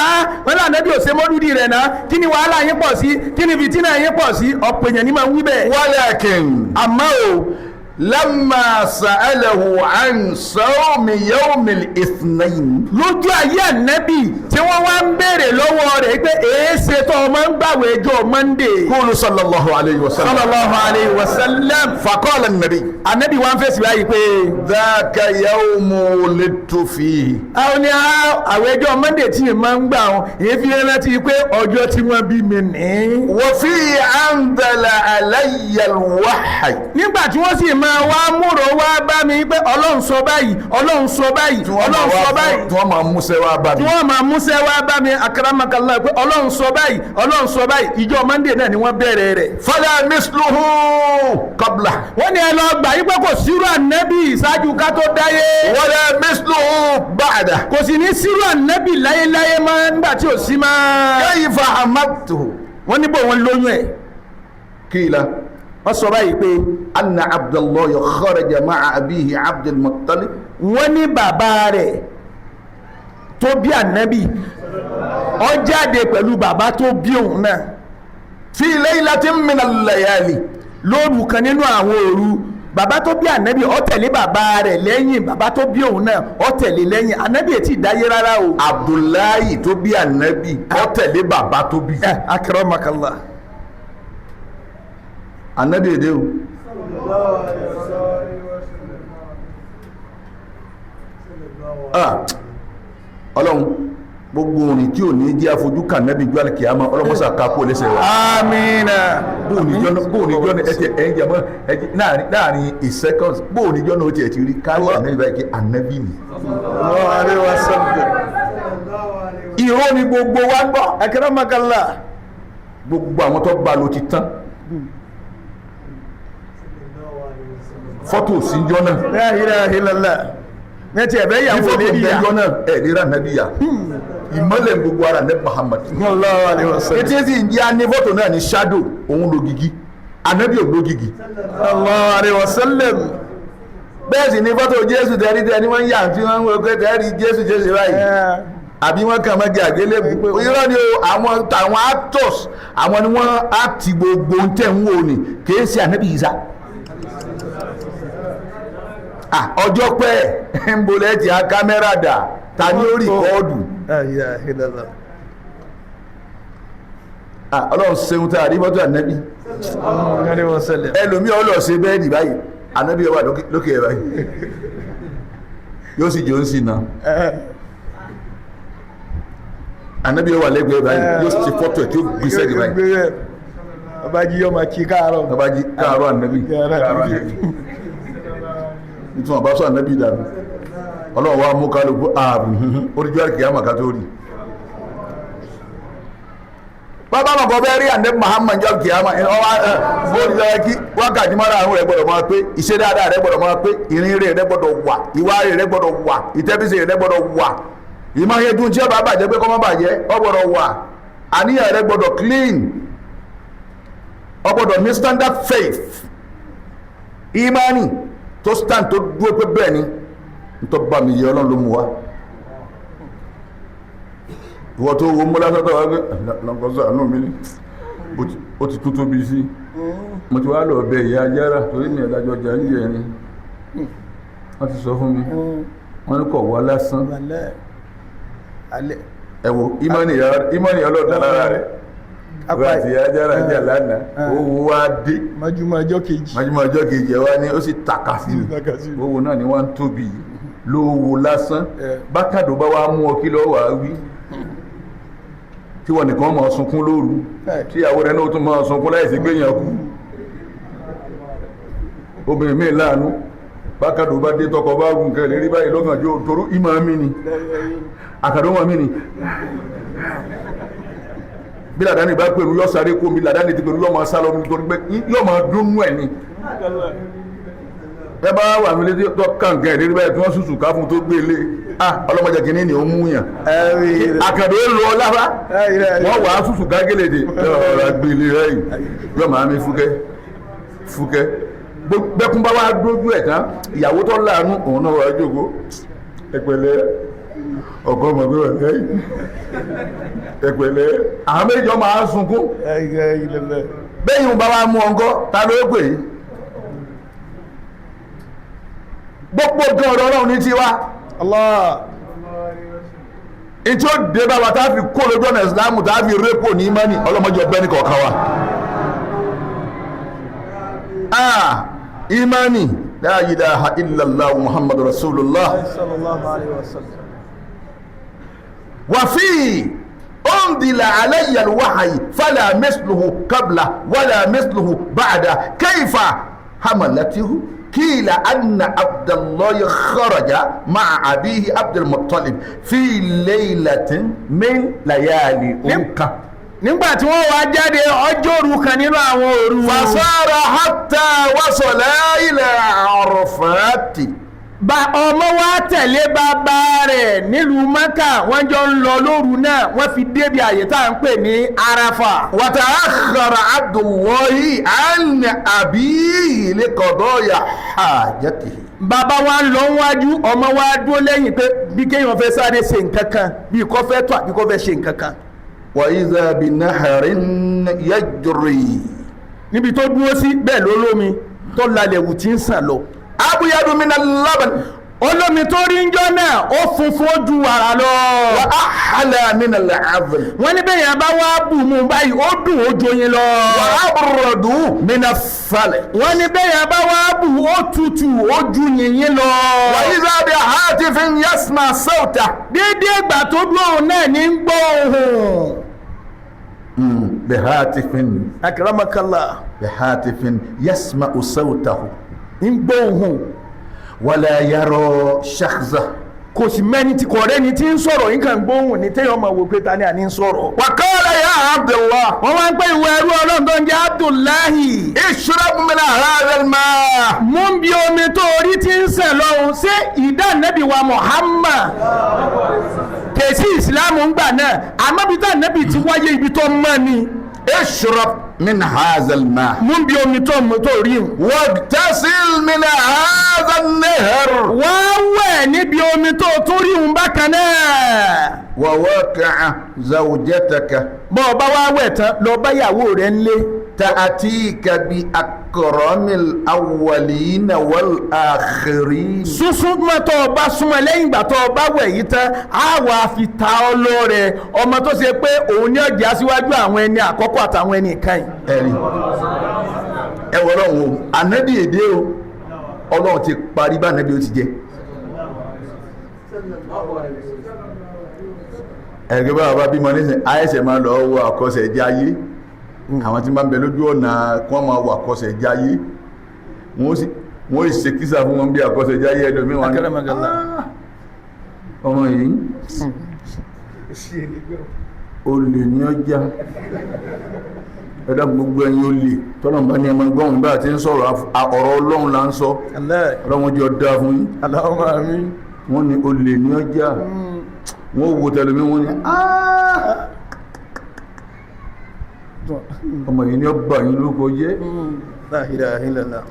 wọ́n là nẹ́bí ò ṣe mọ́lúdì rẹ̀ náà kí ni wàhálà yín pọ̀ sí kí ni fìtínà yín pọ̀ sí ọ̀pọ̀ èèyàn ní ma ń wí bẹ́ẹ̀.
walakin
àmọ́ o
lamma sa'alahu an sawmi yawmil ithnain
lójú ayé ànẹ́bì tí wọ́n wá ń béèrè lọ́wọ́ rẹ̀ pé èéṣe tó ọmọ ń gbàwé ọjọ́ Monday.
qulu sallallahu alayhi wa sallam
sallallahu alayhi wa sallam
faqala an-nabi
ànẹ́bì wá ń fèsì báyìí pé
dhaka yawmu wulidtu fihi
àwọn ní àwẹ̀ ọjọ́ Monday tí mi máa ń gbà wọn èyí fi rántí pé ọjọ́ tí wọ́n bí mi ní.
wa fihi anzala alayya al-wahy
nígbà tí wọ́n sì máa wá múrò wá bá mi pé Ọlọ́run sọ báyìí Ọlọ́run sọ báyìí Ọlọ́run sọ báyìí
tí wọ́n máa múṣẹ́ wá bá mi
tí wọ́n máa múṣẹ́ wá bá mi akramakallah pé Ọlọ́run sọ báyìí Ọlọ́run sọ báyìí ìjọ Monday náà ni wọ́n bẹ̀rẹ̀ rẹ̀.
fala misluhu qabla
wọ́n ní ẹ lọ gbà yí pé kò sírú ànẹ́bì ìṣáájú ká tó dáyé.
wala misluhu ba'da
kò sì ní sírú ànẹ́bì láyéláyé máa nígbà tí ò sí máa.
kayfa hamadtuhu
wọ́n ní bò wọ́n lóyún ẹ̀.
qila
wọ́n sọ báyìí pé
anna Abdullahi kharaja ma'a abihi Abdul Muttalib
wọ́n ní bàbá rẹ̀ tó bí ànábì ó jáde pẹ̀lú bàbá tó bí òun náà
fi laylatin min al-layali
lóru kan nínú àwọn òru bàbá tó bí ànábì ó tẹ̀lé bàbá rẹ̀ lẹ́yìn bàbá tó bí òun náà ó tẹ̀lé lẹ́yìn ànábì ètí ìdáyé rárá o.
Abdullahi tó bí ànábì ó tẹ̀lé bàbá tó bí.
akramakallah.
Ànábì èdè o. Ọlọ́run gbogbo òrìn tí ò ní jẹ́ afojú kan nẹ́bí gbọ́ alìkìyàmá ọlọ́mọ́sà kákó lẹ́sẹ̀ wa.
amina.
bóòníjọ́ ní ẹ̀jẹ̀ ẹ̀yìn jẹ́mọ́ láàrin a second bóòníjọ́ náà ó ti ẹ̀ ti rí kárí ànẹ́bí báyìí kí ànẹ́bí ni.
ìró ni gbogbo wa gbọ́ akramakallah.
gbogbo àwọn tó bá lo ti tán fọ́tò síjọ́ náà.
la ilaha illallah. ní ti ẹ̀bẹ̀ ìyàwó lè rí ya.
fọ́tò náà ẹ̀ lè rà nàbí ya ìmọ́lẹ̀ gbogbo ara ní Muhammad.
sallallahu alaihi wasallam.
ètí sì ń jẹ́ ní fọ́tò náà ní shadow òun lògìgì ànábì ò lògìgì.
sallallahu alaihi wasallam.
bẹ́ẹ̀ sì ní fọ́tò Jésù tẹ́rí wọ́n yà tí wọ́n ń wọ́n pé tẹ́rí Jésù báyìí àbí wọ́n kàn mọ́gẹ́ àgbélébù irọ́ ni àwọn actors àwọn ni wọ́n àti gbogbo tẹ̀ ń wò ní kìí ṣe ànábì Ìsá. ọjọ́ pẹ́ ń bolẹ̀ tí a kámẹ́rà dà ta ní ó rìkọ́ọ̀dù. Ọlọ́run ṣeun tá a rí fọ́tò ànábì ẹlòmí ọlọ́ ṣe bẹ́ẹ̀dì báyìí ànábì wà lókè ẹ̀ báyìí yóò sì jẹ́ ó ń sì náà ànábì wà lẹ́gbẹ̀ẹ́ báyìí yóò ṣe fọ́tò ẹ̀ tí ó gbèsè ẹ̀ báyìí.
ọba jí yọ ma kí káàárọ̀.
ọba jí káàárọ̀ ànábì nítorí wọn bá sọ ànábì dànù Ọlọ́run wa mú kálukú ààbò oríjú àríkì àmàkà tó rí. bàbá àmàkọ bẹ́ẹ̀ rí ànábì Muhammad jọ kì í àmà bóòdì lọ́wọ́ kí wákàtí mara àwọn rẹ̀ gbọ́dọ̀ máa pé iṣẹ́ dáadáa rẹ̀ gbọ́dọ̀ máa pé ìrìn rẹ̀ gbọ́dọ̀ wà ìwà rẹ̀ gbọ́dọ̀ wà ìtẹ́bísẹ̀ rẹ̀ gbọ́dọ̀ wà ìmọ̀yẹ́dún tí ó bá bàjẹ́ pé kọ́ má bàjẹ́ ó gbọ́dọ̀ wà àníyàn rẹ̀ gbọ́dọ̀ clean ó gbọ́dọ̀ ní standard faith imani tó stand tó dúró pé bẹ́ẹ̀ ni nítorí bá mi yẹ Ọlọ́run ló mú wa ìwọ tó wo múlá sọ́tọ̀ wá pé lọ́kọ́sọ́ àánú mi ní ó ti tún tóbi sí mo ti wá lọ bẹ ìyá ajára torí mi ẹ̀dájọ́ jà ń yẹ ni wọ́n ti sọ fún mi wọ́n ní kọ̀ wá lásán ẹ̀wọ̀ ìmọ̀ni ọlọ́dà lára rẹ̀ wọ́n àti ìyá ajára jà lánàá owó wá dé
májúmọ́ ọjọ́ kejì
ẹ̀ wá ní ó sì tàkà sí owó náà ni wọ́n ń tóbi lówó lásán bákàdó bá wá mú ọ kí lọ́wọ́ wá wí tí wọ́n nìkan máa sunkún lóru tí ìyàwó rẹ̀ náà tún máa sunkún láìsí gbéyàn kú obìnrin míì láàánú bákàdó bá dé tọkọ bá rùn kẹlẹ̀ rí báyìí lọ́gàn jọ torú ìmọ̀ mí ni àkàdó wọn mí ni bí làdáni bá pèrú yọ sáré kó mi làdáni ti pèrú yọ máa sálọ nítorí pé yọ máa dúnnú ẹ̀ ni ẹ bá wà mí létí tó kàǹkẹ́ ìrírí báyìí tí wọ́n sùsù ká fún tó gbé lé ọlọ́mọdé kìíní ni ó mú yàn àkàdé lọ lára wọ́n wà á sùsù ká gélèdè ọ̀rọ̀ àgbélé rẹ̀ yìí yọ máa mi fúkẹ́ bẹ́kún bá wá dójú ẹ̀ tán ìyàwó tó láàánú òun náà wà á jókòó ẹ̀pẹ̀lẹ́ ọkọ ọmọ gbé wà lẹ́yìn ẹ̀pẹ̀lẹ́ àwọn méjì ọmọ á sunkún bẹ́yìn bá wá mú ọgọ́ ta ló pè é gbogbo gan ọ̀rọ̀ Ọlọ́run ní tiwa
Allah
ìtí ó dé bá wa tá fi kó lójú ọ̀nà ìsìlámù tá fi rẹ́pò ní imani ọlọ́mọdé ọgbẹ́ni kọ̀ọ̀kan wa imani la ilaha illallah muhammadu rasulullah
sallallahu alaihi wasallam
wa fi unzila alayya alwahyi fala misluhu qabla wala misluhu ba'da kayfa hamalatihu قيل أن عبد الله خرج مع أبيه عبد المطلب في ليلة من ليالي أمكة
nígbà tí wọ́n wá jáde ọjọ́ òru kan nínú àwọn òru
fasara hatta wasala ila Arafati
bá ọmọ wa tẹ̀lé bàbá rẹ̀ nílùú Mẹ́kà wọ́n jọ ń lọ lóru náà wọ́n fi débi àyè tá à ń pè ní Arafa.
wa ta'akhkhara Abdullahi an abihi li qadaya hajatihi.
bàbá wa ń lọ wájú ọmọ wa dúró lẹ́yìn pé bí kéèyàn fẹ́ sáré ṣe nǹkan kan bí kò fẹ́ tó àbí kò fẹ́ ṣe nǹkan kan.
wa idha bi nahrin yajri.
níbi tó dúró sí bẹ́ẹ̀ ló lómi. tó lálẹ́ wù tí ń sàn lọ.
abyadu min al-laban
olómi tó rí ń jọ náà ó funfun ó ju wàrà lọ.
wa ahla min al-'adl
wọ́n ní bẹ́ẹ̀ yẹn bá wá bù mú báyìí ó dùn ó joyin lọ.
wa abradu min as-sal
wọ́n ní bẹ́ẹ̀ yẹn bá wá bù ó tutù ó ju yìnyín lọ.
wa idha bi hatifin yasma sawta
déédéé ìgbà tó dúró náà ní ń gbọ́ ohùn.
bi hatifin
akramakallah
yasma sawtahu
ń gbọ́ ohùn.
wala yara shakhza
kò sí mẹ́ni tí kò rẹ́ni tí ń sọ̀rọ̀ yín kàn gbóhùn ní téèyàn máa wò pé ta ni àní ń sọ̀rọ̀.
wa qala ya Abdullah
wọ́n wá ń pẹ́ ìwé ẹrú ọlọ́run tó ń jẹ́ Abdullahi.
ishrab min hadha al-ma'
mú bí omi tó orí tí ń sẹ̀ lọ́hùn ṣé ìdánẹ́bí wa Muhammad kèsì ìsìlámù ń gbà náà àmọ́ bí dánẹ́bí ti wáyé ibi tó mọ́ ni.
ishrab min hadha al-ma'
mú bí omi tó rí hùn.
wagtasil min hadha an-nahr
wọ́n wẹ̀ níbi omi tó tún rí hùn bákan náà.
wa waqi'a zawjataka
bọ́ ọ bá wá wẹ̀ tán lọ bá ìyàwó rẹ̀ ń lé.
ta'atika bi akramil awwalina wal akhirin
súnsún mọ́tọ́ ọba súnmọ́ lẹ́yìn ìgbà tó ọba wẹ̀ yìí tán á wà fi ta ọ lọ́rẹ ọmọ tó ṣe pé òun ní ọjà síwájú àwọn ẹni àkọ́kọ́ àtàwọn ẹni ìkànnì.
ẹ̀rí ẹwọ ọlọ́run o ànábì èdè o ọlọ́run ti parí bá ànábì ó ti jẹ́ ẹ̀rẹ́gẹ́ bá bá bímọ nísìn àìsẹ̀ máa lọ wọ àkọsẹ̀ ẹ̀jẹ̀ ayé àwọn tí máa ń bẹ lójú ọ̀nà kí wọ́n máa wọ àkọsẹ̀ ẹ̀jẹ̀ ayé wọ́n ì ṣe kísà fún wọn bí àkọsẹ̀ ẹ̀jẹ̀ ayé ẹlòmíì wọn ní ọmọ yìí olè ní ọjà ẹ̀dá gbogbo ẹ̀yin olè tọ́nà bá ní ẹmọ gbọ́n bá ti ń sọ̀rọ̀ ọ̀rọ̀ ọlọ́run là ń sọ ọlọ́run jẹ́ ọdá fún yín wọ́n ní olè ní ọjà wọ́n wo tẹlẹmí wọ́n ní ọmọ yìí ní ọba yìí lóko jẹ́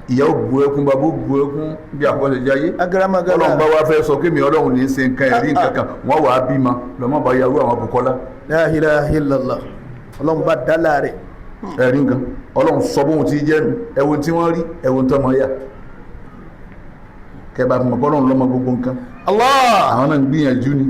ìyá ò bu ẹkún bàbá ò bu ẹkún bí àkọsẹ̀ jáyé ọlọ́run bá wá fẹ́ sọ kí mi ọlọ́run ní í ṣe nǹkan ẹ̀rí nǹkan kan wọ́n wà á bímọ lọ́mọ bá yarú àwọn Bùkọ́lá
la ilaha illallah ọlọ́run bá dá láàrẹ̀
ẹ̀rí nǹkan ọlọ́run sọ bóhun tí jẹ́ nu ẹ̀wọ̀n tí wọ́n rí ẹ̀wọ̀n tó mọ̀ yá kẹba fún ọlọ́run lọ́mọ gbogbo nǹkan
Allah
àwọn náà ń gbìyànjú ni.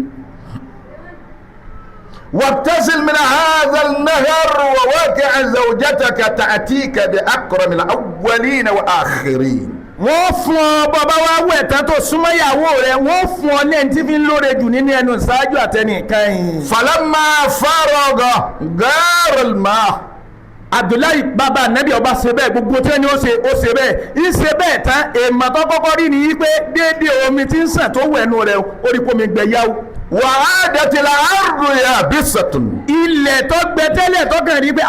wabtasil min hadha an-nahr wa waqi'a zawjataka ta'tika bi akramil awwalina wa akhirin.
wọ́n fún ọ bàbá wa wẹ̀ tán tó súnmọ́ ìyàwó rẹ̀ wọ́n fún ọ lẹ́yìn tí fi ń lóore jù nínú ẹnu ṣáájú àtẹnìkan yìí.
falamma faraga ghara al-ma'
Abdullahi bàbá nẹ́bí ọba ṣe bẹ́ẹ̀ gbogbo tí ẹni ó ṣe bẹ́ẹ̀ ń ṣe bẹ́ẹ̀ tán èèmọ̀ tó kọ́kọ́ rí ni pé déédéé omi tí ń sàn tó wẹ̀ nù rẹ̀ orí pomi gbẹ yáwó.
wa'adatil ardu yabisatun.
ilẹ̀ tó gbẹ tẹ́lẹ̀ tó kàn rí pé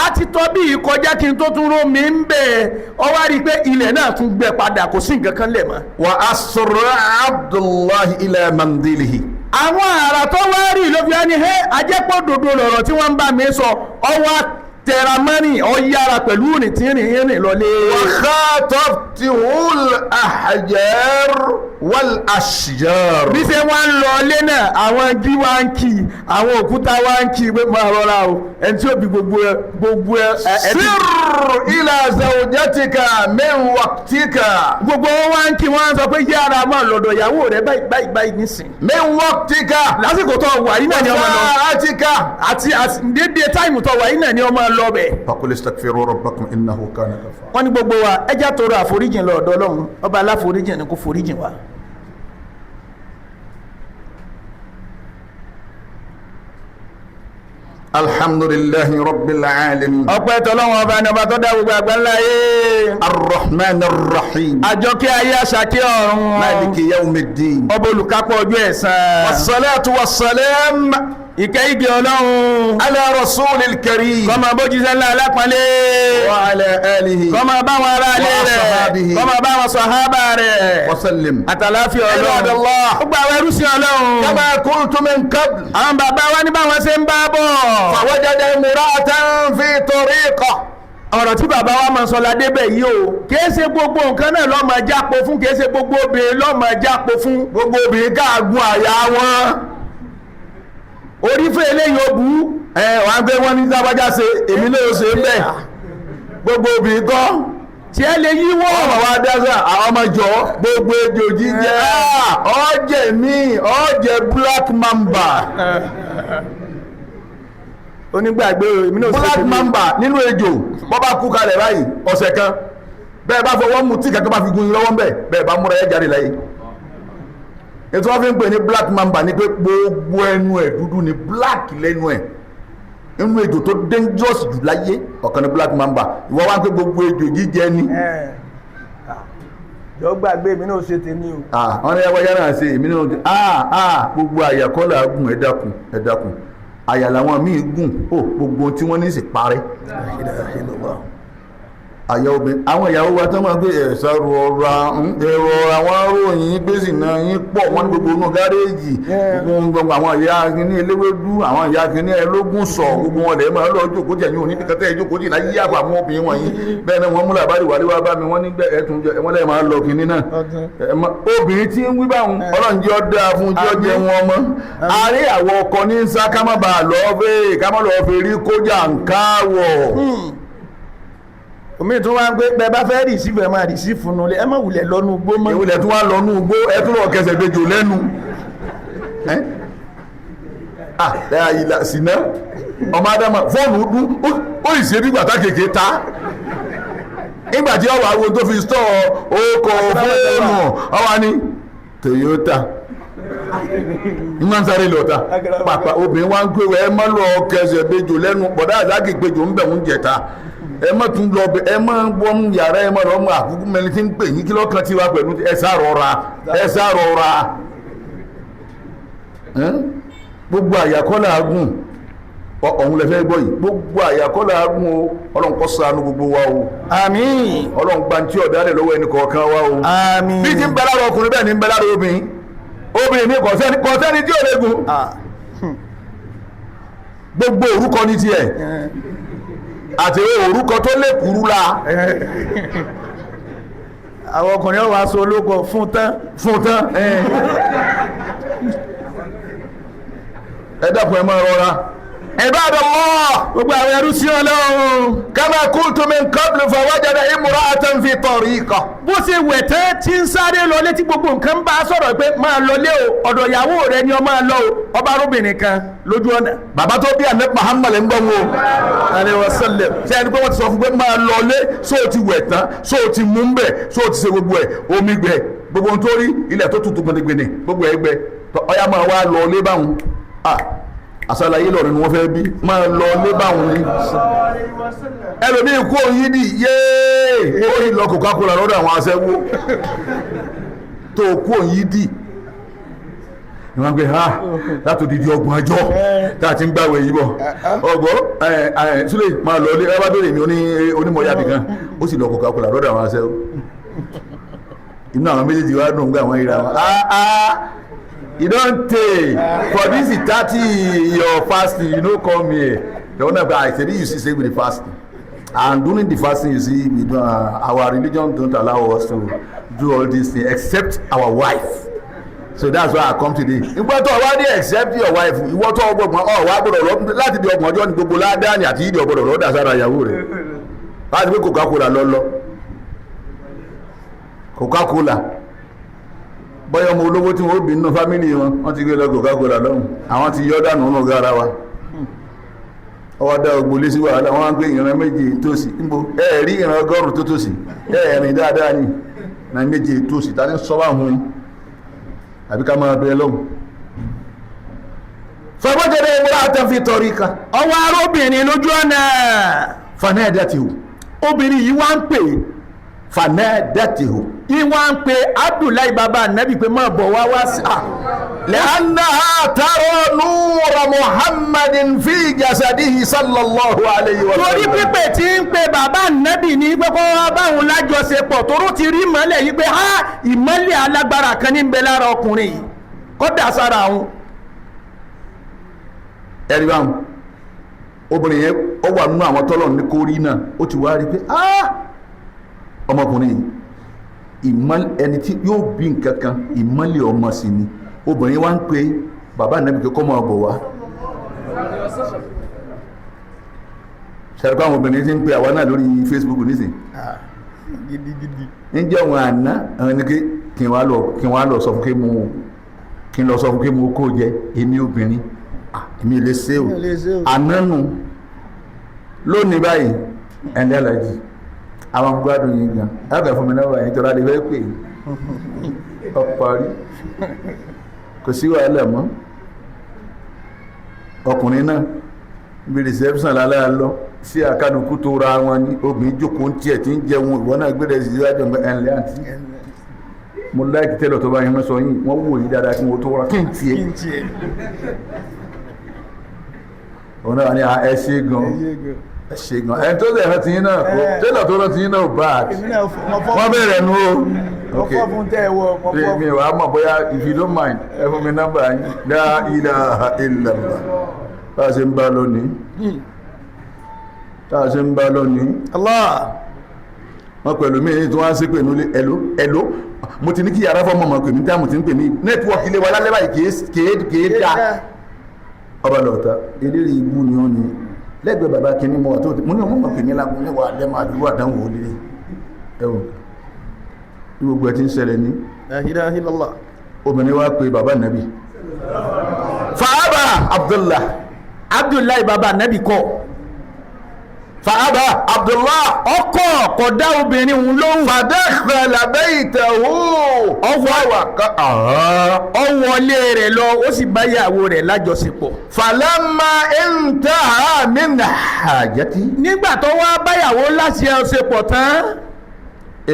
a ti tọ́ bí ìkọjá kí n tó tún rómi ń bẹ̀ ọ wá rí pé ilẹ̀ náà tún gbẹ padà kò sí nǹkan kan lẹ̀ mọ́.
wa asra Abdullahi ila mandilihi.
àwọn àrà tó wá rí ló fi wá ní ajẹ́pọ̀ dòdò lọ̀rọ̀ tí wọ́n ń bá mi sọ ọwọ́ tẹramani ọ̀yára pẹ̀lú rìn tí rìn lọlé.
wa khatabtihul ahjar wal ashjar.
bí ṣe wọ́n ń lọ ilé náà àwọn igi wá ń kì àwọn òkúta wá ń kì pé máa rọra o ẹni tí ó bí gbogbo ẹ.
sir ila zawjatika min waqtika.
gbogbo wọn wá ń kì wọ́n sọ pé yára máa lọ́dọ̀ ìyàwó rẹ̀ báyìí nísìn.
min waqtika.
lásìkò tó wà yìí náà ni ọmọ lọ.
atika.
àti dédé táìmù tó wà yìí náà ni ọmọ lọ bẹ̀.
faqul istaghfiru rabbakum innahu kana ghaffara.
wọ́n ní gbogbo wa ẹjá tọrọ àforíjìn lọ́dọ̀ Ọlọ́run ọba aláforíjìn ni kò foríjìn wa.
alhamdulillahi rabbil alamin.
ọpẹ́ tọ́lọ́wọ́n ọba ni ọba tó dá gbogbo àgbáńlá yé.
arrahman arrahim.
àjọkẹ́ ayé àṣàkẹ́ ọ̀run.
maliki yawmiddin.
ọba olùkápọ̀ ọjọ́ ẹ̀san.
wassalatu wassalam.
ìkẹ́ ìgè Ọlọ́run.
ala rasulil karim.
kọ́mọ bójúṣẹ́ ńlá alápọ̀nlé.
wa ala alihi.
kọ́mọ báwọn ará ilé rẹ̀. kọ́mọ báwọn sàhábà rẹ̀.
wasallim.
àtàláfíà Ọlọ́run.
ibadallah.
ó gba àwọn ẹrú sí Ọlọ́run.
kama kuntu min qabl.
àwọn bàbá wa ní báwọn ṣe ń bá bọ̀.
fawajada imra'atan fi tariqa.
ọ̀rọ̀ tí bàbá wa máa sọ ládé bẹ̀ yìí o kìí ṣe gbogbo nǹkan náà ló máa jápo fún kìí ṣe gbogbo obìnrin ló máa jápo fún.
gbogbo obìnrin káàgùn àyà wọn.
orí fún eléyìí ó bú.
wọ́n á gbé wọn ní sábàjá ṣe èmi náà ṣe bẹ́ẹ̀. gbogbo obìnrin kọ́
tí ẹ lè yíwọ́.
ọmọ wa dáṣà àwọn ọmọ jọ gbogbo ejò jíjẹ ọjẹ mi ọjẹ black mamba
onígbàgbé èmi náà
black mamba nínú ejò bọ́ bá kú kalẹ̀ báyìí ọ̀sẹ̀ kan bẹ́ẹ̀ bá fọwọ́ mú tí kankan bá fi gun yín lọ́wọ́ bẹ́ẹ̀ bá múra ẹ̀ jáde láyé ètò wọn fi ń pè ní black mamba ní pé gbogbo ẹnu ẹ̀ dúdú ni black lẹ́nu ẹ̀ inú ejò tó dangerous jù láyé ọ̀kan ní black mamba ìwọ wá ń pé gbogbo ejò jíjẹ ni.
jọ gbàgbé èmi náà ṣe tèmi o.
wọ́n ní ẹwọ́ yára ṣe èmi náà gbogbo àyà kọ́là gùn ẹ dákun àyà làwọn míì gùn gbogbo tí wọ́n ní sì parẹ́ àyà obìnrin àwọn ìyàwó wa tó máa gbé ẹ̀sà rọra ẹ̀rọ àwọn aróyìn gbèsè náà yín pọ̀ wọ́n ní gbogbo inú gáréèjì gbogbo àwọn ìyá kìíní eléwédú àwọn ìyá kìíní ẹlógún sọ gbogbo wọn lè máa lọ jókòó jẹ̀ yín òní ní kẹtẹ́ ìjókòó jì láyé yàgò àwọn obìnrin wọ̀nyí bẹ́ẹ̀ náà wọ́n múlẹ̀ àbárí wàlé wá bá mi wọ́n ní ẹ̀tún wọ́n lè máa lọ kìíní náà obìnrin tí ń wí báwọn ọlọ́run jẹ́ ọdẹ fún jẹ́ ọjẹ́ wọn mọ́ àárẹ̀ àwọ̀ ọkọ ní ń sá ká má bàa lọ́ọ́ fẹ́ rí kójà ń káwọ̀
omi tún wá ń gbé bẹ́ẹ̀ bá fẹ́ rìsífù ẹ máa rìsífù nulẹ̀ ẹ má wulẹ̀ lọ́nu ugbó mọ́.
ìwulẹ̀ tún wá lọ́nu ugbó ẹ tún lọ kẹsẹ̀ gbẹjọ lẹ́nu sínà ọmọ adama fóònù dún ó ì ṣe bí gbàtà kéèké ta nígbà tí ọwọ́ àwọn tó fi stọ́ ọkọ̀ fóònù ọwọ́ ni Toyota ìmọ̀ sáré lọ́ta pàpà obìnrin wá ń gbé ẹ má lọ kẹsẹ̀ gbẹjọ lẹ́nu bọ̀dá àdáàkì gbẹjọ ń bẹ̀ ń jẹta ẹ má tún lọ bẹ ẹ má wọ́n yàrá ẹ má lọ mú àkókò mẹ́rin tí ń pè yín kí lọ́kàn tí wá pẹ̀lú ẹ sá rọra gbogbo àyàkọ́lá agùn ọ̀hún lẹ́fẹ́ gbọ́ yìí gbogbo àyàkọ́lá agùn o ọlọ́run kó ṣàánú gbogbo wa o
àmín
ọlọ́run gba tí ọ̀dá rẹ̀ lọ́wọ́ ẹnì kọ̀ọ̀kan wa o
àmín
bí ti ń bẹ lára ọkùnrin bẹ́ẹ̀ ni ń bẹ lára obìnrin ní kọ̀sẹ́ni tí ò lè gùn gbogbo orúkọ ní tiẹ̀ àti orúkọ tó lè kúrú la
àwọn ọkùnrin wà sọ olóko fún tán
ẹ dákun ẹ máa rọra ibadallah
gbogbo àwọn ẹrú sí Ọlọ́run
kama qultu min qablu fawajada imra'atan fi tariqa
bó ṣe wẹ̀ tẹ́ tí ń sáré lọ létí gbogbo nǹkan bá sọ̀rọ̀ pé máa lọ lé o ọ̀dọ̀ ìyàwó rẹ ni ọ máa lọ o ọba arúbìnrin kan lójú ọ̀nà
bàbá tó bí àná Muhammad ń gbọ́ wọn
alaihi wasallam
ṣe ẹni pé wọ́n ti sọ fún pé máa lọ lé só o ti wẹ̀ tán só o ti mú bẹ̀ só o ti ṣe gbogbo ẹ̀ omi gbẹ gbogbo ohun tó rí ilẹ̀ tó tutù gbẹ̀dẹ̀gbẹ̀dẹ̀ gbogbo ẹ̀ gbẹ ọya máa wá lọ lé báwọn àṣàlàyé lọ́rin ni wọ́n fẹ́ bí máa lọ lé báwọn ní ẹlòmí ikú òyìn dì yéé ó yìí lọ Coca-Cola lọ́dọ̀ àwọn aṣẹ́wó tó kú òyìn dì ìwọ̀n pé látò dìdí ọgbọ̀n ọjọ́ tààtí ń gbàwẹ̀ yìí bọ̀ ọgbọ́ Súlẹ̀ máa lọ lé ẹbá bèèrè mi onímọ̀yàbì kan ó sì lọ Coca-Cola lọ́dọ̀ àwọn aṣẹ́wó inú àwọn méjèèjì wá dùn gbà wọ́n ìra wọn you don tey for this 30 your fasting you no come here the one of I said you see say we dey fasting and during the fasting you see we do our religion don't allow us to do all these things except our wife so that's why I come today ìgbà tó wá dé except your wife ìwọ tó ọgbọ̀gbọ̀n wá gbọ́dọ̀ lọ láti di ọgbọ̀n ọjọ́ ní gbogbo ládàáni àti ìdí ọgbọ̀dọ̀ lọ́dà sára ìyàwó rẹ̀ láti pé Coca-Cola lọ́lọ́ Coca-Cola bọ́yọ̀ ọmọ olówó tí wọ́n bí nínú fámílì wọ́n ti gbé lọ Coca-Cola lọ́hùn àwọn ti yọ́ dànù ọmọ gara wa ọwọ́ dá ogbò lé sí wàhálà wọ́n á gbé ìran méje tòsí níbo ẹ̀ẹ̀rí ìran ọgọ́rùn tó tòsí ẹ̀ẹ̀rin dáadáa ní na méje tòsí ta ní sọ́wọ́ àwọn àbí ká máa bẹ̀rẹ̀ lọ́hùn fọwọ́jẹ́dẹ́ ìwúrà àtẹ́fì tọrí kan
ọwọ́ arúbìnrin lójú ọ̀nà
fanẹ́ẹ̀dẹ́tìhù
obìnrin yìí wá ń pè
fanẹ́ẹ̀dẹ́tìhù
ìwà ń pe Abdullahi bàbá nẹ́bí pé máa bọ̀ wá sí
لأنها ترى نور محمد في جسده صلى الله عليه وسلم
torí pípè tí ń pe bàbá nẹ́bí ní pé kó wá báwọn lájọṣepọ̀ toró ti rí ìmọ́lẹ̀ yìí pé ìmọ́lẹ̀ alágbára kan ní ń bẹ lára ọkùnrin yìí kó dà sára àwọn
ẹ̀rí báwọn obìnrin yẹn ó wà nínú àwọn tọ́lọ̀ ní kórí náà ó ti wá rí pé ọmọkùnrin yìí ẹni tí yóò bí nǹkan kan ìmọ́lẹ̀ ọmọ sí ni obìnrin wá ń pe bàbá nàbí kọ́ mọ́ ọbọ̀ wá ṣẹ́rẹ́kọ́ àwọn obìnrin tí ń pe àwa náà lórí Facebook nísìn ń jẹ́ wọn àná àwọn ní kí wọ́n lọ sọ fún kí n lọ sọ fún kí mo kó jẹ èmi obìnrin èmi lè ṣe o ànánu lónìí báyìí ẹ̀ndẹ́ alájì àwọn gbádùn yìí gan ẹgbẹ̀ fún mi náà wáyé tọ́lá lè fẹ́ pè ọparí kò sí wàhálà mọ́ ọkùnrin náà bí reception lálẹ́ lọ sí àkádùkú tó ra wọn ní obìnrin jókòó ń tiẹ̀ tí ń jẹun ìwọ náà gbé rẹ̀ sí ìwájú ẹ̀ńlẹ́ àti mo láìkí tẹ́lọ̀ tó bá yẹn mẹ́sọ yìí wọ́n wò yí dáadáa kí wọ́n tó rọ kí n tiẹ̀ òun náà ní ẹ ṣe gan ẹni tó lè rántí yín náà tẹ́lọ̀ tó rántí yín náà bá wọ́n bẹ̀rẹ̀ nu o ok mi wà á mọ̀ bóyá if you don't mind ẹ fún mi nọ́mbà yín la ilaha illallah tá a ṣe ń bá lónìí
Allah
wọ́n pẹ̀lú mí ní tí wọ́n á sí pè ní ẹ̀ló mo ti ní kí yàrá fọ́mọ̀ mọ̀ pè mí táàmù ti ń pè mí nẹ́tíwọ́kì ilé wa lálẹ́ báyìí kèé dá ọba lọ́ta eléré ibú ni ó ní lẹ́gbẹ̀ẹ́ bàbá kìíní mọ́ tó mo ní ọmọ mọ̀ pè mí lágún níwà lẹ́mọ̀ àdúgbò àdánwò olè ẹ̀wọ̀n ní gbogbo ẹ̀ tí ń ṣẹlẹ̀ ní obìnrin wa pè bàbá nàbì fàábà Abdullahi bàbá nàbì kọ́ fàábà Abdullah
ọkọ̀ kọ̀dá obìnrin òun lóhùn
fadakhala baytahu
ọwọ́lé rẹ̀ lọ ó sì bá ìyàwó rẹ̀ lájọṣepọ̀
falamma intaha min hajati
nígbà tó wá báyàwó láṣepọ̀ tán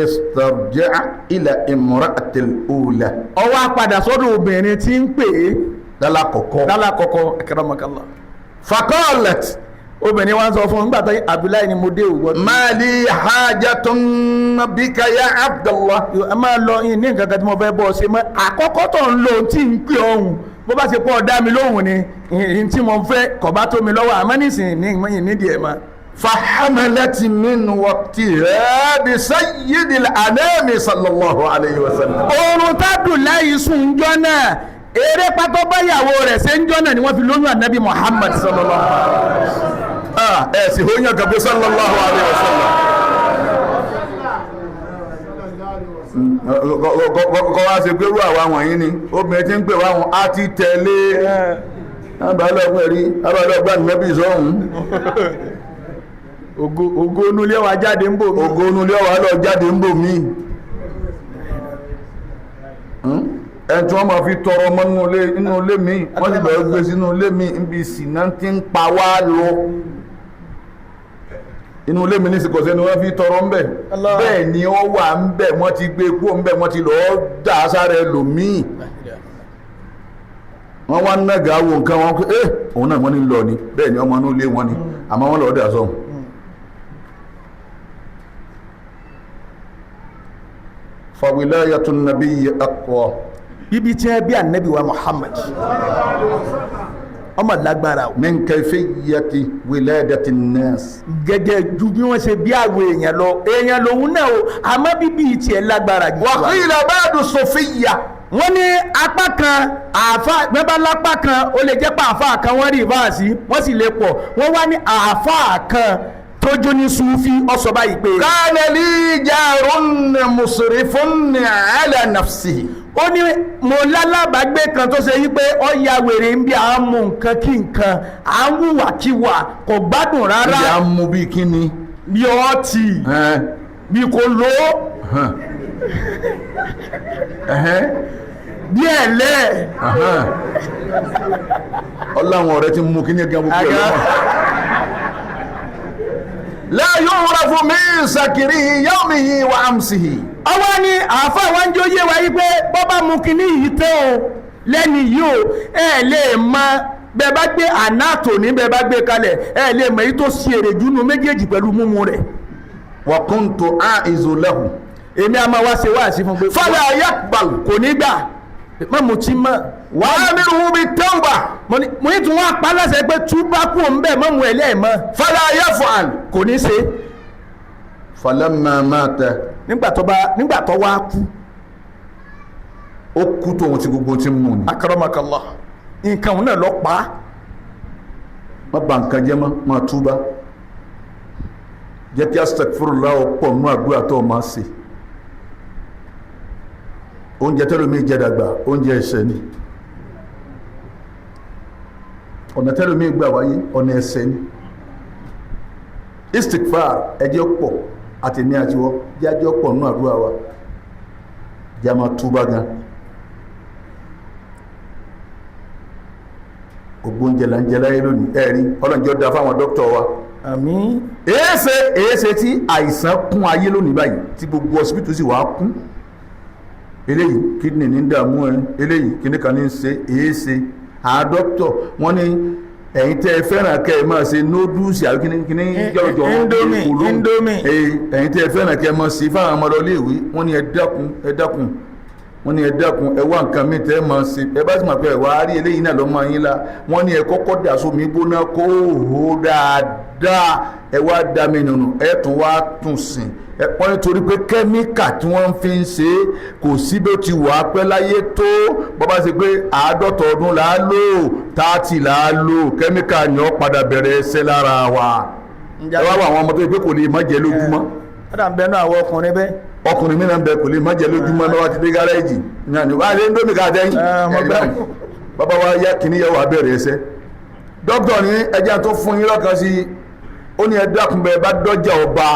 istarja'a ila imra'atil ula
ó wá padà sọ́dọ̀ obìnrin tí ń pè é
lálàkọ̀kọ́
akramakallah
faqalat
obìnrin wá ń sọ fún nígbà tó Abdullahi ni mo dé òwò
mali hajatun bika ya Abdullah
a máa lọ ní nǹkan kan tí mo fẹ́ bọ́ ṣe mọ́ àkọ́kọ́ tó ń lò tí ń pè ọ̀hún bó bá ṣe pọ̀ dá mi lóhùn ni ìhìn tí mo fẹ́ kọ̀ bá tó mi lọ́wọ́ àmọ́ nísìnyí ní ìmọ̀yìn nídìí ẹ̀ máa
فحملت من وقتها بسيد الأنام صلى الله عليه وسلم
oorun tádùn láì sùn jọ náà eré pátọ́ báyàwó rẹ̀ ṣe ń jọ náà ni wọ́n fi lóyún ànábì Muhammad sallallahu alaihi wasallam
ẹ̀ sì hóyàn gàbí sallallahu alaihi wasallam kọ́ wá sí pé rú àwa wọ̀nyí ni obìnrin tí ń pè wá wọn á ti tẹ̀lé abálọ́gbà nẹ́bí sọ́hún
ògo onúlé wa jáde ń bò mí
ògo onúlé wa lọ jáde ń bò mí ẹni tí wọ́n máa fi tọrọ ọmọ nínú ilé mi wọ́n sì lọ́ọ́ gbé sínú ilé mi níbi ìsìná tí ń pa wá lọ inú ilé mi ní ìsìnkọ̀sẹ́ ni wọ́n fi tọrọ ńbẹ̀ bẹ́ẹ̀ ni ó wà ńbẹ̀ wọ́n ti gbé kú ńbẹ̀ wọ́n ti lọ́ọ́ dà sára ẹlòmíì wọ́n wá nága wo nǹkan wọn pé òun náà wọ́n ní lọ ni bẹ́ẹ̀ ni ọmọ inú ilé wọn ni àmọ́ wọ́n lọ́ọ́ dà sọ́hùn. fawilayatu nabiyyi aqwa
bíbí tí ẹ bí ànábì wa Muhammad ọmọ lágbára o
min kayfiyyati wiladati nnas
gẹ́gẹ́ ju bí wọ́n ṣe bí àwọn èèyàn lòun náà o àmọ́ bíbí tí ẹ lágbára jù
wa qila ba'du sufiyya
wọ́n ní apá kan àáfà mẹ́bà lápá kan ó lè jẹ́ pé àáfà kan wọ́n rí ìbáàsí wọ́n sì lè pọ̀ wọ́n wá ní àáfà kan tójú ní Sufi ọsọ báyìí pé
kana li jarun musrifun ala nafsihi
ó ní mo lálábàágbé kan tó ṣe yí pé ó ya wèrè ń bí à ń mú nǹkan kí nǹkan à ń wùwàkiwà kò gbádùn rárá
ìyá mú bí kíni
bí ọtí bí kò ló bí ẹ̀lẹ́
ọláwọn ọ̀rẹ́ ti mú kíní gan gbogbo ẹ̀rọ la yu'rafu min sakirihi yawmihi wa amsihi
ọwọ́ ni àáfà wọn jẹ́ oyé wa yí pé bọ́bá mú kíní yìí tẹ́ o lẹ́ni yìí o ẹ lè mọ bẹ́ẹ̀ bá gbé ànátò ní bẹ́ẹ̀ bá gbé kalẹ̀ ẹ lè mọ èyí tó sí èrè júnú méjèèjì pẹ̀lú múmu rẹ̀.
wa kuntu a'izu lahu
èmi a máa wá ṣe wáàsí fún pé
fala yaqbal
kò ní gbà má mo ti mọ́
wa amiruhu bit tawba
mo ní tí wọ́n apá láṣẹ pé túbá kú òun bẹ́ẹ̀ mọ́ mu ẹ̀ lẹ́ẹ̀mọ́
fala yaf'al
kò ní ṣe.
falamma mata
nígbà tó wá kú
ó kú tóun ti gbogbo tí mú ní
akramakallah nǹkan òun náà lọ pa á
má bà nǹkan jẹ́ mọ́ má túbá jẹ́ kí astaghfirullah pọ̀ nínú àdúrà tó máa ṣe oúnjẹ tẹ́lómi jẹ dàgbà oúnjẹ ẹ̀ṣẹ̀ ni ọ̀nà tẹ́lómi gbà wáyé ọ̀nà ẹ̀ṣẹ̀ ni istighfar ẹjẹ́ pọ̀ àtẹ̀mí àtiwọ́ jájọ́ pọ̀ nínú àdúrà wa jẹ́ máa túbá gan ògbóúnjẹ là ń jẹ láyé lónìí ẹ̀rí ọlọ́njọ́ da fáwọn dókítà wa
àmín.
èéṣe tí àìsàn kún ayé lónìí báyìí tí gbogbo hospital sì wá kún eléyìí kidney ní dààmú ẹ eléyìí kíní kan ní ń ṣe èéṣe àádọ́tọ̀ wọ́n ní ẹ̀yin tẹ́ ẹ fẹ́ràn kẹ́ ẹ máa ṣe noodles àbí kíní jọjọ
indomie
ẹ̀yin tẹ́ ẹ fẹ́ràn kẹ́ ẹ máa ṣe fáwọn ọmọdé iléèwé wọ́n ní ẹ dákun wọ́n ní ẹ dákun ẹ wá nǹkan mi tẹ́ ẹ máa ṣe ẹ bá sì máa pẹ́ ẹ wá rí eléyìí náà lọ́mọ yín la wọ́n ní ẹ kọ́kọ́ dà sómi gbóná kó hó dáadáa ẹ wá dá mi nùnù ẹ tún wá tún sìn wọ́n ní torí pé kẹ́míkà tí wọ́n fi ń ṣe kò sí bí ó ti wà á pẹ́ láyé tó bọ́bá ṣe pé 50 ọdún là á lò 30 là á lò kẹ́míkà ni ó padà bẹ̀rẹ̀ ẹsẹ̀ lára wa ẹ wá wọ àwọn ọmọ tó yẹ pé kò lè má jẹ lójúmọ́.
ó dà ń bẹnu àwọn ọkùnrin bẹ́ẹ̀.
ọkùnrin mìíràn bẹ kò lè má jẹ lójúmọ́ lọ́wọ́ ti dé gárẹ́jì náà ni wàá lé ń dómi ká dẹ́yìn bàbá wa yá kìíní yẹ wà bẹ̀rẹ̀ ẹsẹ̀ dókítà ní ẹjẹ́ tó fún yín lọ́kàn sí ó ní ẹ dákun bẹ́ẹ̀ bá dọ́jà ọba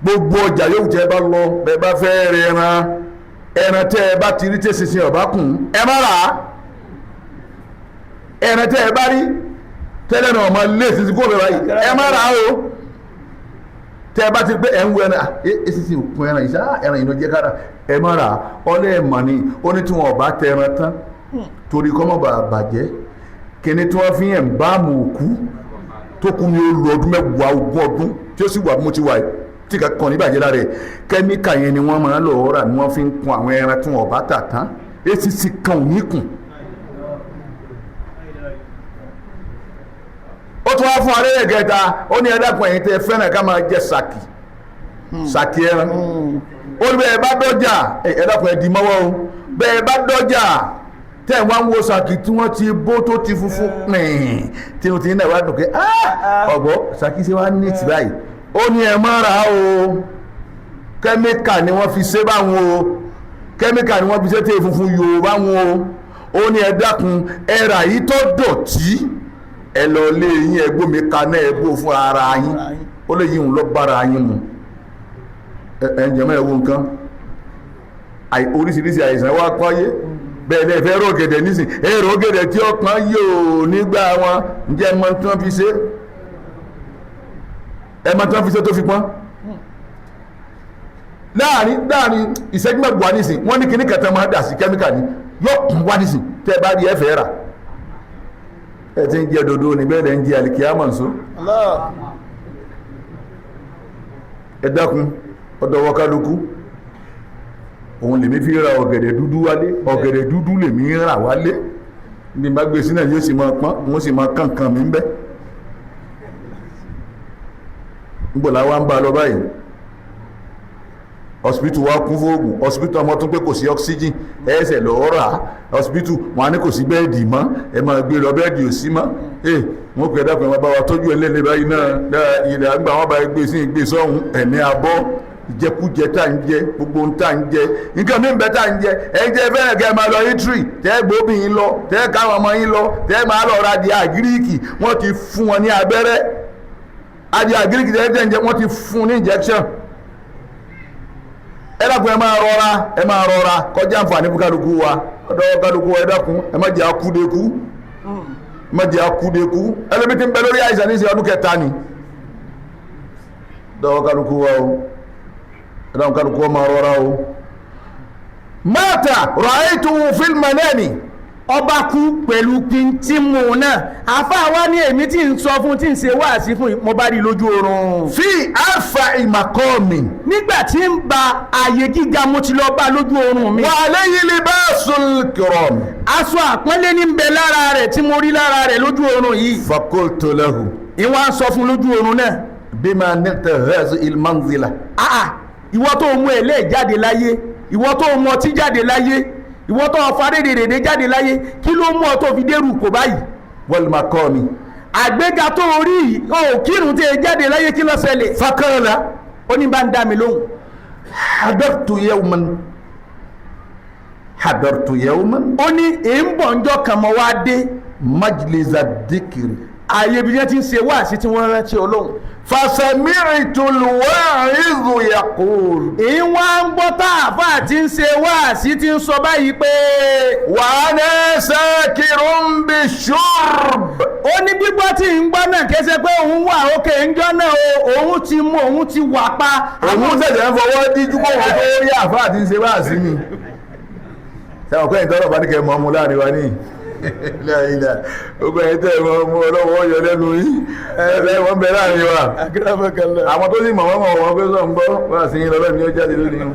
gbogbo ọjà yóò tẹ́ bá lọ bẹ́ẹ̀ bá fẹ́ rẹ ẹran tẹ́ ẹ bá ti rí tẹ́ sísìn ọba kùn ẹ má rà á ẹran tẹ́ ẹ bá rí tẹ́lẹ̀ náà ọmọ ilé sísìn kó bẹ́ẹ̀ báyìí ẹ má rà á o tẹ́ ẹ bá ti rí pé ẹ ń wọ ẹran sísìn òkun ẹran ìṣá ẹran ìnáwó jẹ́ kára ẹ má rà á ọlẹ́ ẹ̀ mà ní ó ní tí wọn ọba tẹ ẹran tán torí kọ́ mọ̀ bàjẹ́ kíní tí wọ́n fi ń bá mú òkú tó kú ní olú ọdún mẹ́wàá ogún ọdún tí ó sì wà mú ti wà tí kankan níbàjẹ́ lára ẹ̀ kẹ́míkà yẹn ni wọ́n máa ń lọ rà ni wọ́n fi ń kun àwọn ẹran tí wọ́n bá tà tán etí sì kan ò ní kùn. ó tún wá fún arẹ́rẹ́ gẹ̀ẹ́ta ó ní ẹ̀dàkùn ẹ̀yìn tẹ́ fẹ́ràn ká máa jẹ sàkì ẹran ó ní bẹ́ẹ̀ bá dọ́jà ẹ̀dàkùn ẹ̀dì mọ́wọ́ o bẹ́ẹ̀ bá dọ́jà tẹ́ wọ́n ń wo sàkì tí wọ́n ti bó tó ti funfun pìn tí wọ́n ti ní ẹ̀wá dùn pé ọ̀gbọ́ sàkì ṣe wá ní tì báyìí ó ní ẹ má ra o kẹ́míkà ni wọ́n fi ṣe báwọn o kẹ́míkà ni wọ́n fi ṣe tẹ́ funfun yòó báwọn o ó ní ẹ dákun ẹ rà yìí tó dọ̀tí ẹ lọ lé yín ẹ gbómi kaná ẹ bó fún ara yín ó lè yín lọ bára yín mu ẹ ń jẹmọ́ ẹ wo nǹkan oríṣiríṣi àìsàn wá kọ́yé bẹ́ẹ̀ ni ẹ fẹ́ rọ̀gẹ̀dẹ̀ nísìn ẹ rọ̀gẹ̀dẹ̀ tí ọkàn yóò nígbà wọn ǹjẹ́ ẹ mọ̀ tí wọ́n fi ṣe ẹmọ tí wọ́n fi ṣe tó fi pọ́n láàrin ìṣẹ́jú mẹ́gbàá nísìn wọ́n ní kíní kẹta máa dà sí kẹ́míkà ní yóò kún wá nísìn tẹ́ bá rí ẹ̀fẹ́ rà ẹ ti ń jẹ dodo ní bẹ́ẹ̀ ń jẹ àlìkíyàmọ̀ nsó ẹ dákun ọ̀dọ̀wọ́ kálukú òun lèmi fi ra ọ̀gẹ̀dẹ̀ dúdú wálé ọ̀gẹ̀dẹ̀ dúdú lèmi rà wálé ní bá gbé sínú yóò sì máa pọ́n wọ́n sì máa kànkàn mi ń bẹ́ nígbòlá wa ń bá lọ báyìí hospital wa kún fóògùn hospital ọmọ tún pé kò sí oxygen ẹsẹ̀ lọ́ọ́ rà hospital wọn á ní kò sí bẹ́ẹ̀dì mọ́ ẹ máa gbé lọ bẹ́ẹ̀dì ò sí mọ́ wọn kò ẹ̀dá pẹ̀lú bá wa tọ́jú ẹlẹ́lẹ́ báyìí náà ilẹ̀ àgbà wọn bá gbé sí ìgbé sọ́hún ẹ̀ní abọ́ ìjẹkújẹ tá ń jẹ gbogbo ń tá ń jẹ nǹkan mí bẹ tá ń jẹ ẹ̀yin tẹ́ fẹ́ràn kẹ́ máa lọ italy tẹ́ gbóbi yín lọ tẹ́ káwọn ọmọ yín lọ tẹ́ máa lọ ra di àgíríkì wọ́n ti fún wọn ní abẹ́rẹ́ adi agiriki tẹ́ ń jẹ wọ́n ti fún ní injection ẹ dákun ẹ máa rọra kọjá àǹfààní fún kálukú wa ọ̀dọ̀ kálukú wa ẹ dákun ẹ má jẹ́ akúdekú ẹlẹ́bí tí ń bẹ lórí àìsàn ní ìsìn ọdún kẹta ni dọ́wọ́ kálukú wa o ẹ dákun kálukú wa máa rọra o mata ra'aytu fil manami
ọba kú pẹ̀lú píntímù náà àfáà ní èmi tí ń sọ fún tí ń ṣe wáàsí fún mo bá rí lójú oorun
fi alfa imakomi
nígbà tí ń ba ààyè gíga mo ti lọ bá lójú oorun mi
wà lẹ́yìn libasul kiram
aṣọ àpọ́nlé ní ń bẹ lára rẹ̀ tí mo rí lára rẹ̀ lójú oorun yìí
fakultu lahu
ìwọ́n sọ fún lójú oorun náà
bima nilta hazihi almanzila
ìwọ tó mú ẹlẹ́ jáde láyé ìwọ tó mú ọtí jáde láyé ìwọ tó ọ̀fà rèdèrèdè jáde láyé kí ló mú ọ tó fi dérù kò báyìí
wal maqami
àgbéga tó rí o kírun tí ẹ jáde láyé kí ló ṣẹlẹ̀.
fakala
ó ní bá ń dá mi lóhùn.
hadartu yawman
ó ní èébọ̀ ńjọ́ kan mọ́ wá dé
majlisa dhikri
ààyè ibi tí wọ́n ti ń ṣe wáàsí tí wọ́n rántí Ọlọ́run.
fasami'tu al-wa'izu yaqul
èyí wá ń gbọ́ táàfà tí ń ṣe wáàsí tí ń sọ báyìí pé
wa ana sakirun bishurb.
ó ní gbígbọ́ tí ń gbọ́ náà kése pé òun wà òkè ńjọ́ náà òun ti mú òun ti wà pa.
òun ṣẹ̀ṣẹ̀ ń fọwọ́ díjú kó wọ́n tó rí àfáà tí ń ṣe wáàsí mi. sẹ́wọ̀n kẹ́yìn tọ́rọ̀ bá ní kẹ́ mọ́ ọmú láàrin wa ní ìlà ogun ẹ̀yìn tẹ́ ìwọ̀n ọmọ ọlọ́wọ́ yọ lẹ́nu yìí ẹ̀rẹ́ wọ́n bẹ láàrin wa. àwọn tó sì mọ̀ wọ́n mọ̀ wọ́n pé sọ̀ ń gbọ́ wá sí yín lọ́lọ́ ní ó jáde lónìí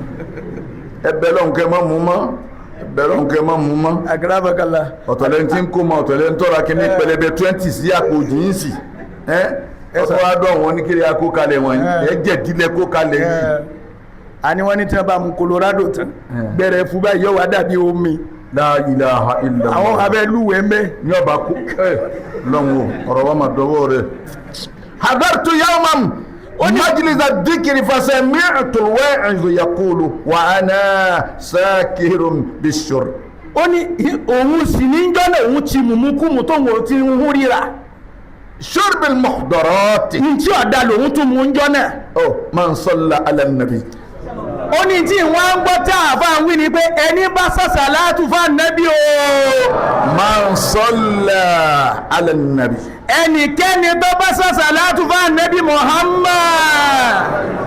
ẹbẹ̀ lọ́nkẹ́ mọ́ mú mọ́ ẹbẹ̀ lọ́nkẹ́ mọ́ mú mọ́. ọ̀tọ̀lẹ́ tí ń kó mọ ọ̀tọ̀lẹ́ ń tọ́ra kí ní pẹlẹbẹ 20 sí àpò jíǹsì ọ̀tọ̀ wá dọ̀ wọ́n ní kiri akó kalẹ̀ wọ̀nyí ẹ̀jẹ̀ dílé kó kalẹ̀ yìí.
a ní wọ́n ní tí wọ́n bá mu Colorado tán bẹ̀rẹ̀ fún báyìí yóò wá dàbí omi.
La ilaha illallah.
àwọn abẹ́ lúwẹ̀ẹ́ mẹ́.
ní ọba kú lọ́wọ́ ọ̀rọ̀ wa ma dọ́wọ́ rẹ̀. hadartu yawman majlisa dhikri fasami'tu al-wa'izu yaqulu wa ana sakirun bishurb.
ó ní òun sì ní jọ́nà òun ti mùmúkúmu tó wọ́n ti ń hú ríra.
shurb al-muhdarat.
ní tí ọ̀dà lòun tún mú jọ́nà.
man salla ala an-nabi.
ó ní tí wọ́n ń gbọ́ tá a bá ń wí ni pé ẹni bá sàṣàlátù fún ànábì o.
man salla ala an-nabi.
ẹnikẹ́ni tó bá sàṣàlátù fún ànábì Muhammad.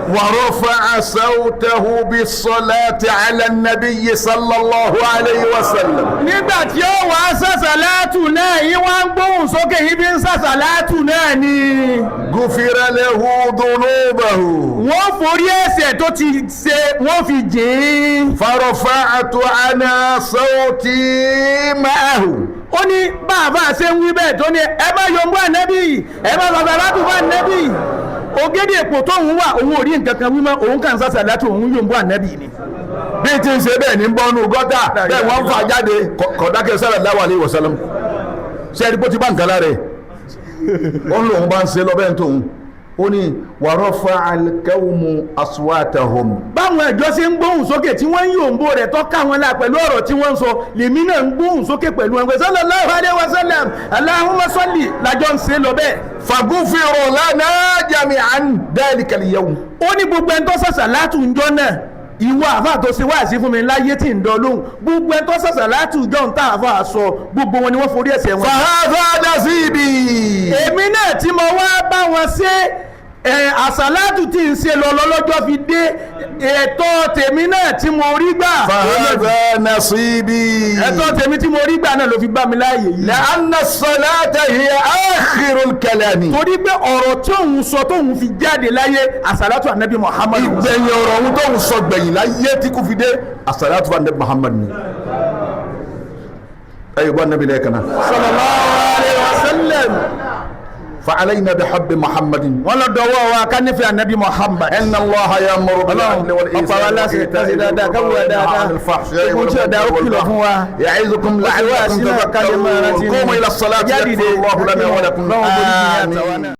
wa rafa'a sawtahu bis-salati ala an-nabi sallallahu alayhi wa sallam.
nígbà tí ó wá sàṣàlátù náà yìí wọ́n ń gbóhùn sókè yìí bí ń sàṣàlátù náà ni.
gufira lahu dhunubahu.
wọ́n forí ẹ̀ṣẹ̀ tó ti ṣe wọ́n fi jìn.
farafa'tu ana sawti ma'ahu.
ó ní bàbá ṣe ń wí bẹ́ẹ̀ tó ní ẹ bá yọ̀ǹbù ànábì ẹ bá sàṣàlátù fún ànábì. ògèdè èpò tóun wà òun ò rí nǹkan kan wí mọ́ òun kàn sàṣàlátù òun yọ̀ǹbù ànábì ni.
bí tí ń ṣe bẹ́ẹ̀ ní bọ́nú gọ́tà bẹ́ẹ̀ wọ́n fà jáde kọ̀dákẹ́ sallallahu alaihi wasallam. ṣé ẹni bó ti bá nǹkan lára ẹ̀ ó ń lòun bá ń ṣe lọ́bẹ̀ tóun ó ní wa rafa'a al-qawmu aswatahum.
báwọn ẹ̀jọ́ ṣe ń gbóhùn sókè tí wọ́n ń yòǹbó rẹ̀ tọ́ka wọn la pẹ̀lú ọ̀rọ̀ tí wọ́n ń sọ lèmi náà ń gbóhùn sókè pẹ̀lú wọn pé sallallahu alaihi wasallam Allahumma salli lájọ́ ń ṣe lọ bẹ́ẹ̀.
fagufira lana jami'an dhalika al-yawm.
ó ní gbogbo ẹni tó sàṣàlátù ń jọ náà ìwọ àfà tó ṣe wáàsí fún mi láyé tí ń dán lóhùn gbogbo ẹni tó sàṣàlátù jọ ń tà àfà sọ gbogbo wọn ni wọ́n forí ẹ̀ṣẹ̀ wọn.
fahadha nasibi.
èmi náà tí mo wá bá wọn ṣe àṣàlátù tí ń ṣe lọ lọ́jọ́ fi dé ẹ̀tọ́ tèmi náà tí mo rí gbà.
fahadha nasibi.
ẹ̀tọ́ tèmi tí mo rí gbà náà ló fi bá mi láàyè yìí.
la'anna as-salata hiya akhirul kalami.
torí pé ọ̀rọ̀ tí òun sọ tóun fi jáde láyé àṣàlátù ànábì Muhammad.
ìgbẹ̀yìn ọ̀rọ̀ òun tóun sọ gbẹ̀yìn láyé tí kò fi dé àṣàlátù ànábì Muhammad ni. ẹ̀yìn bọ́ ànábì lẹ́ẹ̀kan náà.
sallallahu alaihi wasallam.
فعلينا بحب محمد
ولا دواء وكان في النبي محمد
ان الله يأمر بالعدل والإحسان وإيتاء ذي القربى وينهى عن الفحشاء والمنكر يعظكم لعلكم تذكرون قوموا إلى الصلاة يغفر الله لنا ولكم آمين.